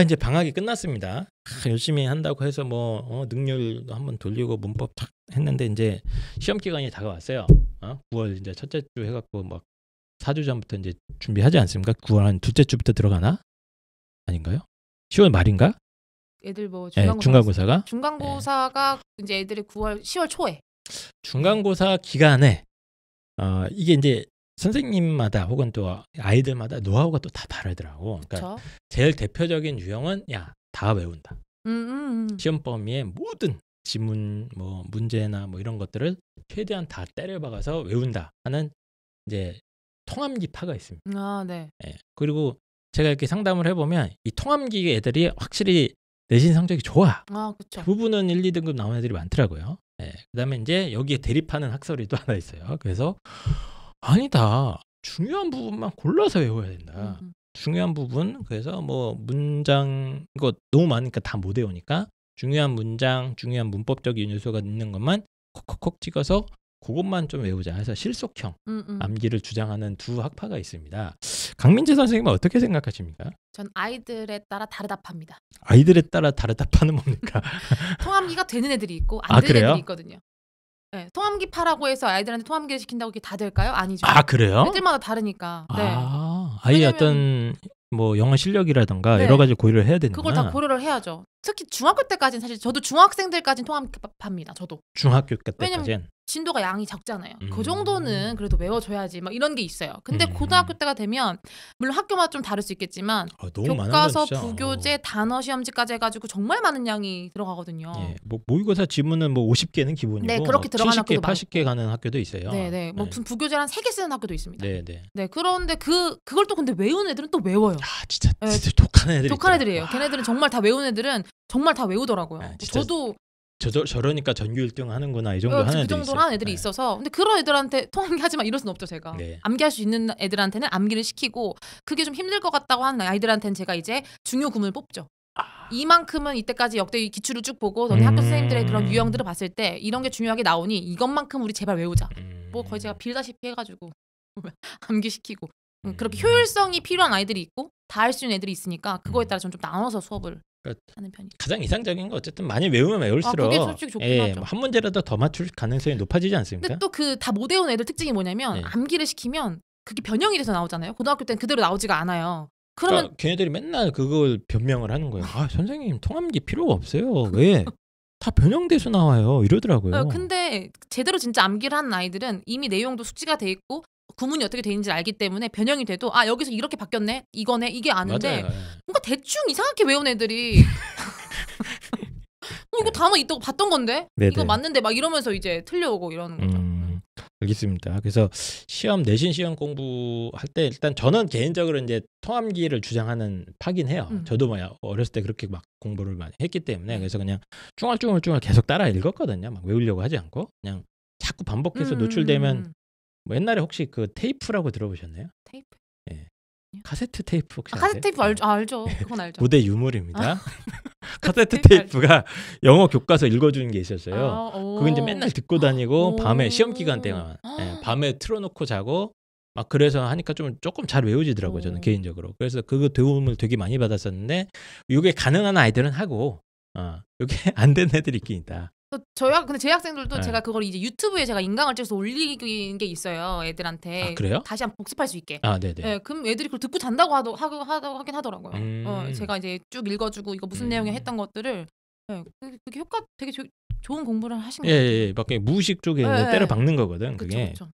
Speaker 1: 이제 방학이 끝났습니다. 열심히 한다고 해서 뭐 능률도 한번 돌리고 문법 탁 했는데 이제 시험 기간이 다가왔어요. 9월 이제 첫째 주 해갖고 막 4주 전부터 이제 준비하지 않습니까? 9월 한 둘째 주부터 들어가나? 아닌가요? 10월 말인가?
Speaker 2: 애들 뭐
Speaker 1: 중간고사가?
Speaker 2: 중간고사가 이제 애들이 10월 초에.
Speaker 1: 중간고사 기간에 이게 이제 선생님마다 혹은 또 아이들마다 노하우가 또 다 다르더라고. 그러니까 제일 대표적인 유형은 다 외운다. 시험 범위의 모든 지문 뭐 문제나 뭐 이런 것들을 최대한 다 때려박아서 외운다 하는 이제 통암기파가 있습니다.
Speaker 2: 네.
Speaker 1: 그리고 제가 이렇게 상담을 해보면 이 통암기 애들이 확실히 내신 성적이 좋아.
Speaker 2: 그쵸.
Speaker 1: 부분은 1, 2등급 나온 애들이 많더라고요. 그다음에 이제 여기에 대립하는 학설이 또 하나 있어요. 그래서 아니다. 중요한 부분만 골라서 외워야 된다. 중요한 부분, 그래서 뭐 문장 이거 너무 많으니까 다 못 외우니까 중요한 문장, 중요한 문법적인 요소가 있는 것만 콕콕콕 찍어서 그것만 좀 외우자 해서 실속형 암기를 주장하는 두 학파가 있습니다. 강민재 선생님은 어떻게 생각하십니까?
Speaker 2: 전 아이들에 따라 다르다 팝니다.
Speaker 1: 아이들에 따라 다르다 파는 뭡니까?
Speaker 2: 통암기가 되는 애들이 있고 안 되는
Speaker 1: 그래요?
Speaker 2: 애들이 있거든요. 네, 통암기파라고 해서 아이들한테 통암기를 시킨다고 그게 다 될까요? 아니죠.
Speaker 1: 그래요?
Speaker 2: 애들마다 다르니까.
Speaker 1: 아이의 어떤 뭐 영어 실력이라든가 여러 가지 고려를 해야 되는구나.
Speaker 2: 그걸 다 고려를 해야죠. 특히 중학교 때까지는 사실 저도 중학생들까지는 통암기파입니다. 저도.
Speaker 1: 중학교 때까지는.
Speaker 2: 왜냐면 진도가 양이 적잖아요. 그 정도는 그래도 외워줘야지 막 이런 게 있어요. 근데 고등학교 때가 되면 물론 학교마다 좀 다를 수 있겠지만 교과서, 부교재, 단어 시험지까지 해가지고 정말 많은 양이 들어가거든요.
Speaker 1: 뭐 모의고사 지문은 뭐 50개는 기본이고
Speaker 2: 네, 그렇게 들어가는
Speaker 1: 70개, 80개 가는 학교도 있어요.
Speaker 2: 네네. 뭐 무슨 부교재를 한 3개 쓰는 학교도 있습니다.
Speaker 1: 네네.
Speaker 2: 네, 그런데 그걸 또 근데 외우는 애들은 또 외워요.
Speaker 1: 진짜 독한 애들이
Speaker 2: 독한 애들이에요. 걔네들은 정말 다 외우는 애들은 정말 다 외우더라고요. 저도
Speaker 1: 저러니까 전교 1등 하는구나 이 정도 하는 애들이
Speaker 2: 그 정도로 하는 애들이 있어서 근데 그런 애들한테 통암기 하지 마 이럴 순 없죠 제가. 암기할 수 있는 애들한테는 암기를 시키고 그게 좀 힘들 것 같다고 하는 아이들한테는 제가 이제 중요 구문을 뽑죠. 이만큼은 이때까지 역대 기출을 쭉 보고 너네 학교 선생님들의 그런 유형들을 봤을 때 이런 게 중요하게 나오니 이것만큼 우리 제발 외우자. 뭐 거의 제가 빌다시피 해가지고 암기시키고 그렇게 효율성이 필요한 아이들이 있고 다 할 수 있는 애들이 있으니까 그거에 따라 좀 나눠서 수업을 하는 편이죠.
Speaker 1: 가장 이상적인 거 어쨌든 많이 외우면 외울수록
Speaker 2: 그게 솔직히 좋긴 하죠.
Speaker 1: 한 문제라도 더 맞출 가능성이 높아지지 않습니까?
Speaker 2: 근데 또 그 다 못 외운 애들 특징이 뭐냐면 암기를 시키면 그게 변형이 돼서 나오잖아요. 고등학교 때는 그대로 나오지가 않아요. 그러면
Speaker 1: 걔네들이 맨날 그걸 변명을 하는 거예요. 선생님 통암기 필요가 없어요. 왜? 다 변형돼서 나와요. 이러더라고요.
Speaker 2: 근데 제대로 진짜 암기를 하는 아이들은 이미 내용도 숙지가 돼 있고 구문이 어떻게 돼 있는지 알기 때문에 변형이 돼도 여기서 이렇게 바뀌었네 이거네 이게 아는데 뭔가 대충 이상하게 외운 애들이 이거 단어 있다고 봤던 건데 이거 맞는데 막 이러면서 이제 틀려오고 이러는 거죠.
Speaker 1: 알겠습니다. 그래서 내신 시험 공부할 때 일단 저는 개인적으로 이제 통암기를 주장하는 파긴 해요. 저도 뭐야 어렸을 때 그렇게 막 공부를 많이 했기 때문에 그래서 그냥 쭈글쭈글 계속 따라 읽었거든요. 막 외우려고 하지 않고 그냥 자꾸 반복해서 노출되면 뭐 옛날에 혹시 그 테이프라고 들어보셨나요?
Speaker 2: 테이프?
Speaker 1: 카세트 테이프 혹시 아세요?
Speaker 2: 카세트 테이프 알죠. 그건 알죠.
Speaker 1: 고대 유물입니다. 카세트 테이프가 영어 교과서 읽어주는 게 있었어요. 그거 이제 맨날 듣고 다니고 밤에 시험 기간 때만 밤에 틀어놓고 자고 막 그래서 하니까 조금 잘 외워지더라고요. 저는 개인적으로. 그래서 그거 도움을 되게 많이 받았었는데 이게 가능한 아이들은 하고 이게 안 되는 애들이 있긴 있다.
Speaker 2: 근데 제 학생들도
Speaker 1: 네.
Speaker 2: 제가 그걸 이제 유튜브에 제가 인강을 찍어서 올리는 게 있어요,
Speaker 1: 아,
Speaker 2: 애들한테.
Speaker 1: 그래요?
Speaker 2: 다시 한번 복습할 수 있게.
Speaker 1: 아, 네네.
Speaker 2: 예, 그럼 애들이 그걸 듣고 잔다고 하긴 하더라고요. 제가 이제 쭉 읽어주고 이거 무슨 내용이 했던 것들을 그게 효과 되게 좋은 공부를 하신 것 같아요.
Speaker 1: 예. 막 무의식 쪽에 때려 박는 거거든. 그게.
Speaker 2: 그쵸.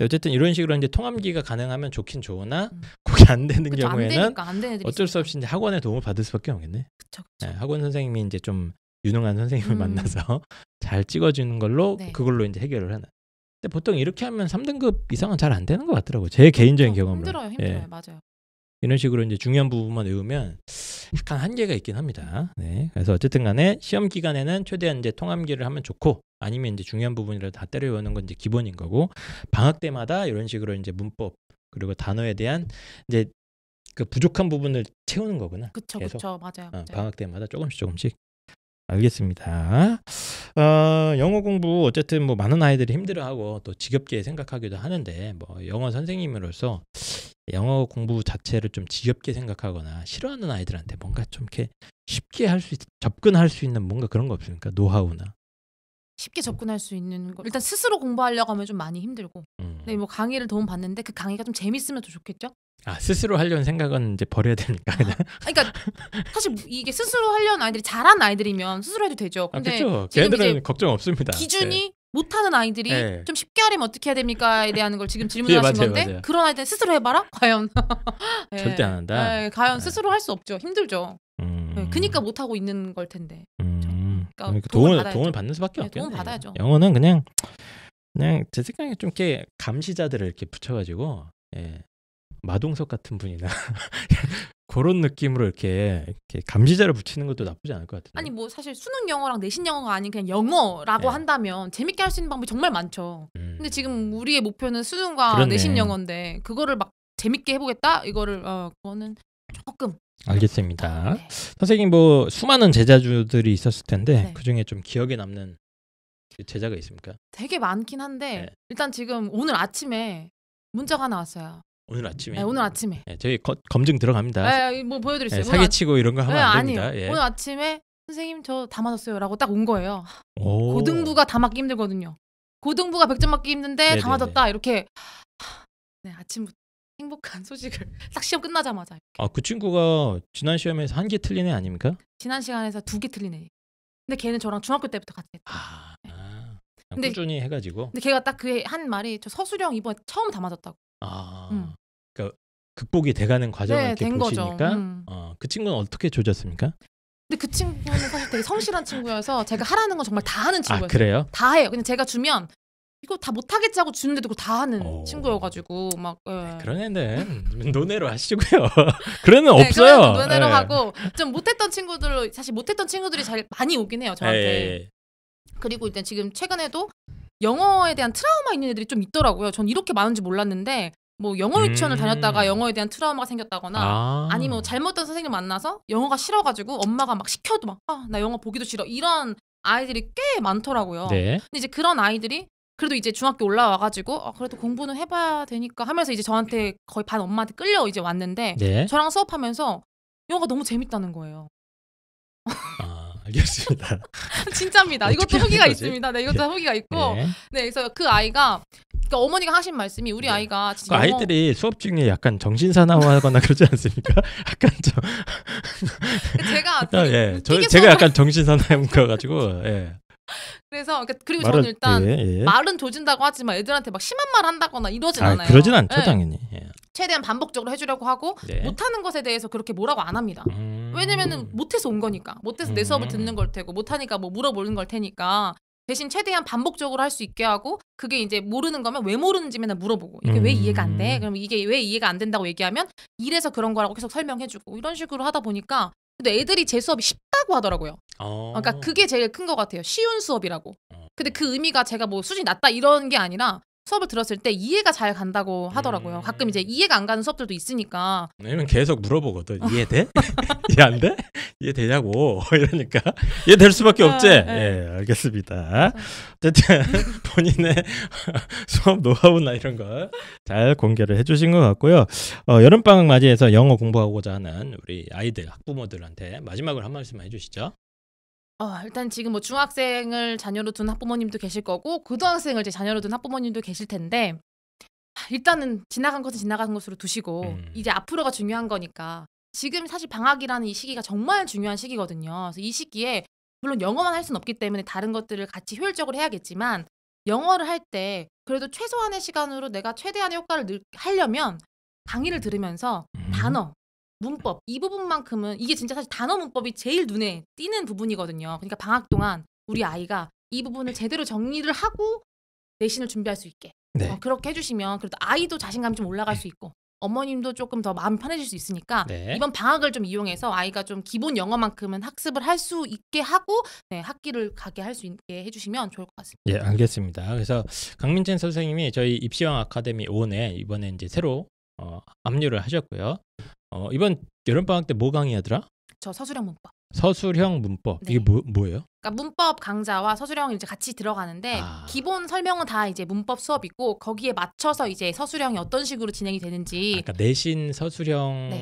Speaker 1: 어쨌든 이런 식으로 이제 통합기가 가능하면 좋긴 좋으나 그게 안 되는
Speaker 2: 그쵸, 안
Speaker 1: 경우에는
Speaker 2: 되니까 안 되는 애들이
Speaker 1: 어쩔 수
Speaker 2: 있으니까.
Speaker 1: 없이 이제 학원의 도움을 받을 수밖에 없겠네.
Speaker 2: 그쵸.
Speaker 1: 네, 학원 선생님이 이제 좀 유능한 선생님을 만나서 잘 찍어주는 걸로
Speaker 2: 네.
Speaker 1: 그걸로 이제 해결을 하는. 근데 보통 이렇게 하면 3등급 이상은 잘 안 되는 것 같더라고요. 제 개인적인 경험으로.
Speaker 2: 힘들어요. 맞아요.
Speaker 1: 이런 식으로 이제 중요한 부분만 외우면 약간 한계가 있긴 합니다. 네. 그래서 어쨌든 간에 시험 기간에는 최대한 이제 통합기를 하면 좋고 아니면 이제 중요한 부분이라도 다 때려 외우는 건 이제 기본인 거고 방학 때마다 이런 식으로 이제 문법 그리고 단어에 대한 이제 그 부족한 부분을 채우는 거구나.
Speaker 2: 그쵸. 맞아요.
Speaker 1: 방학 때마다 조금씩. 알겠습니다. 영어 공부 어쨌든 뭐 많은 아이들이 힘들어하고 또 지겹게 생각하기도 하는데 뭐 영어 선생님으로서 영어 공부 자체를 좀 지겹게 생각하거나 싫어하는 아이들한테 뭔가 좀 이렇게 쉽게 접근할 수 있는 뭔가 그런 거 없습니까? 노하우나.
Speaker 2: 쉽게 접근할 수 있는 거. 일단 스스로 공부하려고 하면 좀 많이 힘들고. 근데 뭐 강의를 도움 받는데 그 강의가 좀 재밌으면 더 좋겠죠?
Speaker 1: 스스로 하려는 생각은 이제 버려야 되니까.
Speaker 2: 그러니까 사실 이게 스스로 하려는 아이들이 잘하는 아이들이면 스스로 해도 되죠. 근데
Speaker 1: 그렇죠.
Speaker 2: 지금
Speaker 1: 걔들은 걱정 없습니다.
Speaker 2: 기준이 못하는 아이들이 좀 쉽게 하려면 어떻게 해야 됩니까에 대한 걸 지금 질문하신 건데
Speaker 1: 맞아요.
Speaker 2: 그런 아이들은 스스로 해봐라? 과연
Speaker 1: 절대 안 한다.
Speaker 2: 과연 스스로 할 수 없죠. 힘들죠. 그러니까 못하고 있는 걸 텐데.
Speaker 1: 그러니까 도움을 받는 수밖에 없겠네요.
Speaker 2: 도움 받아야죠.
Speaker 1: 영어는 그냥 제 생각에 좀 이렇게 감시자들을 이렇게 붙여가지고 마동석 같은 분이나 그런 느낌으로 이렇게 감시자를 붙이는 것도 나쁘지 않을 것 같은데.
Speaker 2: 아니 뭐 사실 수능 영어랑 내신 영어가 아닌 그냥 영어라고 한다면 재밌게 할 수 있는 방법이 정말 많죠. 근데 지금 우리의 목표는 수능과 내신 영어인데 그거를 막 재밌게 해보겠다? 이거를 그거는 조금.
Speaker 1: 알겠습니다. 선생님 뭐 수많은 제자주들이 있었을 텐데 그중에 좀 기억에 남는 제자가 있습니까?
Speaker 2: 되게 많긴 한데 일단 지금 오늘 아침에 문자가 하나 왔어요.
Speaker 1: 오늘 아침에?
Speaker 2: 네, 오늘 아침에.
Speaker 1: 저희 검증 들어갑니다.
Speaker 2: 뭐 보여드릴게요.
Speaker 1: 사기치고 이런 거 하면 안 됩니다.
Speaker 2: 오늘 아침에 선생님 저 다 맞았어요 라고 딱 온 거예요. 고등부가 다 맞기 힘들거든요. 고등부가 100점 맞기 힘든데 다 맞았다 이렇게. 아침부터 행복한 소식을 딱 시험 끝나자마자 이렇게.
Speaker 1: 그 친구가 지난 시험에서 1개 틀린 애 아닙니까?
Speaker 2: 지난 시간에서 2개 틀린 애. 근데 걔는 저랑 중학교 때부터 같이 했다.
Speaker 1: 근데 꾸준히 해가지고.
Speaker 2: 근데 걔가 딱 그 한 말이 저 서술형 이번에 처음 다 맞았다고.
Speaker 1: 그러니까 극복이 돼가는 과정을 이렇게 보시니까 그 친구는 어떻게 조졌습니까?
Speaker 2: 근데 그 친구는 사실 되게 성실한 친구여서 제가 하라는 건 정말 다 하는 친구였어요.
Speaker 1: 그래요?
Speaker 2: 다 해요. 근데 제가 주면 이거 다 못하겠지 하고 주는데도 그걸 다 하는 친구여가지고 막
Speaker 1: 그런 애는 논외로 하시고요. 그런 애는 없어요.
Speaker 2: 그런 논외로 하고 좀 못했던 친구들 사실 못했던 친구들이 잘 많이 오긴 해요 저한테. 그리고 일단 지금 최근에도 영어에 대한 트라우마 있는 애들이 좀 있더라고요. 전 이렇게 많은지 몰랐는데 뭐 영어 유치원을 다녔다가 영어에 대한 트라우마가 생겼다거나 아니면 뭐 잘못된 선생님 만나서 영어가 싫어가지고 엄마가 막 시켜도 막 나 영어 보기도 싫어 이런 아이들이 꽤 많더라고요. 근데 이제 그런 아이들이 그래도 이제 중학교 올라와가지고 그래도 공부는 해봐야 되니까 하면서 이제 저한테 거의 반 엄마한테 끌려 이제 왔는데 저랑 수업하면서 영어가 너무 재밌다는 거예요.
Speaker 1: 알겠습니다.
Speaker 2: 진짜입니다. 이것도 후기가 있습니다. 이것도 후기가 있고. 그래서 그 아이가 그러니까 어머니가 하신 말씀이 우리 아이가 진짜
Speaker 1: 아이들이 수업 중에 약간 정신사나워하거나 그러지 않습니까? 약간 제가 약간 정신사나운 거가지고.
Speaker 2: 그래서 그리고 저는 일단 말은 조진다고 하지만 애들한테 막 심한 말 한다거나 이러진 않아요.
Speaker 1: 그러진 않죠 당연히.
Speaker 2: 최대한 반복적으로 해주려고 하고 못하는 것에 대해서 그렇게 뭐라고 안 합니다. 왜냐면은 못해서 온 거니까. 못해서 내 수업을 듣는 걸 테고 못하니까 뭐 물어보는 걸 테니까 대신 최대한 반복적으로 할 수 있게 하고 그게 이제 모르는 거면 왜 모르는지 맨날 물어보고 이게 왜 이해가 안 돼? 그럼 이게 왜 이해가 안 된다고 얘기하면 이래서 그런 거라고 계속 설명해주고 이런 식으로 하다 보니까 근데 애들이 제 수업이 쉽다고 하더라고요. 그러니까 그게 제일 큰 것 같아요. 쉬운 수업이라고. 근데 그 의미가 제가 뭐 수준이 낮다 이런 게 아니라 수업을 들었을 때 이해가 잘 간다고 하더라고요. 가끔 이제 이해가 안 가는 수업들도 있으니까.
Speaker 1: 왜냐면 계속 물어보거든. 이해돼? 이해 안 돼? 이해되냐고. 이러니까 이해될 수밖에 없지. 알겠습니다. 어쨌든 본인의 수업 노하우나 이런 거 잘 공개를 해주신 것 같고요. 여름방학 맞이해서 영어 공부하고자 하는 우리 아이들, 학부모들한테 마지막으로 한 말씀만 해주시죠.
Speaker 2: 일단 지금 뭐 중학생을 자녀로 둔 학부모님도 계실 거고 고등학생을 제 자녀로 둔 학부모님도 계실 텐데 일단은 지나간 것은 지나간 것으로 두시고 이제 앞으로가 중요한 거니까 지금 사실 방학이라는 이 시기가 정말 중요한 시기거든요. 그래서 이 시기에 물론 영어만 할 수는 없기 때문에 다른 것들을 같이 효율적으로 해야겠지만 영어를 할 때 그래도 최소한의 시간으로 내가 최대한의 효과를 하려면 강의를 들으면서 단어, 문법 이 부분만큼은 이게 진짜 사실 단어 문법이 제일 눈에 띄는 부분이거든요. 그러니까 방학 동안 우리 아이가 이 부분을 제대로 정리를 하고 내신을 준비할 수 있게
Speaker 1: 네.
Speaker 2: 그렇게 해주시면 그래도 아이도 자신감이 좀 올라갈 수 있고 어머님도 조금 더 마음이 편해질 수 있으니까
Speaker 1: 네.
Speaker 2: 이번 방학을 좀 이용해서 아이가 좀 기본 영어만큼은 학습을 할 수 있게 하고 학기를 가게 할 수 있게 해주시면 좋을 것 같습니다.
Speaker 1: 예, 알겠습니다. 그래서 강민찬 선생님이 저희 입시왕 아카데미 5에 이번에 이제 새로 합류를 하셨고요. 이번 여름방학 때 뭐 강의하더라?
Speaker 2: 저 서술형 문법.
Speaker 1: 서술형 문법.
Speaker 2: 네.
Speaker 1: 이게 뭐예요?
Speaker 2: 그러니까 문법 강좌와 서술형이 이제 같이 들어가는데 기본 설명은 다 이제 문법 수업이고 거기에 맞춰서 이제 서술형이 어떤 식으로 진행이 되는지.
Speaker 1: 그러니까 내신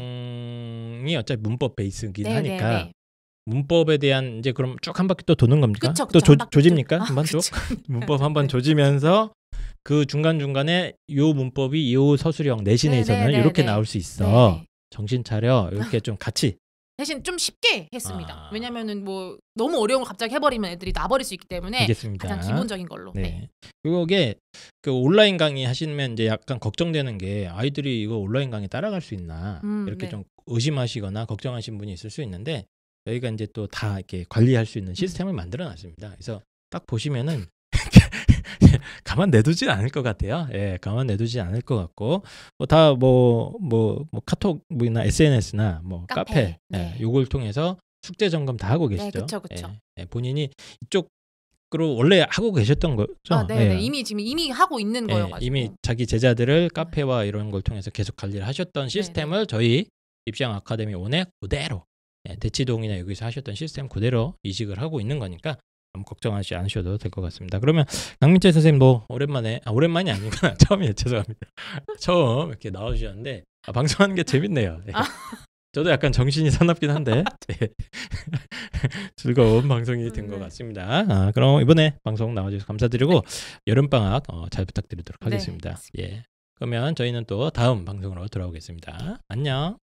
Speaker 1: 서술형이 어차피 문법 베이스이긴 하니까 문법에 대한 이제 그럼 쭉 한 바퀴 또 도는 겁니까?
Speaker 2: 그쵸,
Speaker 1: 또 조집니까? 한번 또 문법 한번
Speaker 2: 네.
Speaker 1: 조지면서 그 중간중간에 요 문법이 요 서술형 내신에 있어서는 이렇게 나올 수 있어. 정신 차려. 이렇게 좀 같이.
Speaker 2: 대신 좀 쉽게 했습니다. 왜냐면은 뭐 너무 어려운 걸 갑자기 해버리면 애들이 놔버릴 수 있기 때문에
Speaker 1: 알겠습니다.
Speaker 2: 가장 기본적인 걸로.
Speaker 1: 네. 이게 그 온라인 강의 하시면 이제 약간 걱정되는 게 아이들이 이거 온라인 강의 따라갈 수 있나 이렇게 좀 의심하시거나 걱정하신 분이 있을 수 있는데 저희가 이제 또 다 이렇게 관리할 수 있는 시스템을 만들어놨습니다. 그래서 딱 보시면은 가만 내두진 않을 것 같아요. 예, 가만 내두지 않을 것 같고 다 카톡이나 SNS나 뭐 카페 요걸 통해서 숙제 점검 다 하고 계시죠.
Speaker 2: 네, 그렇죠.
Speaker 1: 예, 본인이 이쪽으로 원래 하고 계셨던 거죠.
Speaker 2: 네. 이미 하고 있는 거여가지고
Speaker 1: 이미 자기 제자들을 카페와 이런 걸 통해서 계속 관리를 하셨던 시스템을 저희 입시왕 아카데미 5에 그대로 대치동이나 여기서 하셨던 시스템 그대로 이식을 하고 있는 거니까 걱정하지 않으셔도 될 것 같습니다. 그러면 강민철 선생님 뭐 오랜만이 아니구나. 처음이에요. 죄송합니다. 처음 이렇게 나와주셨는데 방송하는 게 재밌네요. 저도 약간 정신이 사납긴 한데 즐거운 방송이 된 것 같습니다. 그럼 이번에 방송 나와주셔서 감사드리고 여름방학 잘 부탁드리도록 하겠습니다. 예. 그러면 저희는 또 다음 방송으로 돌아오겠습니다. 안녕.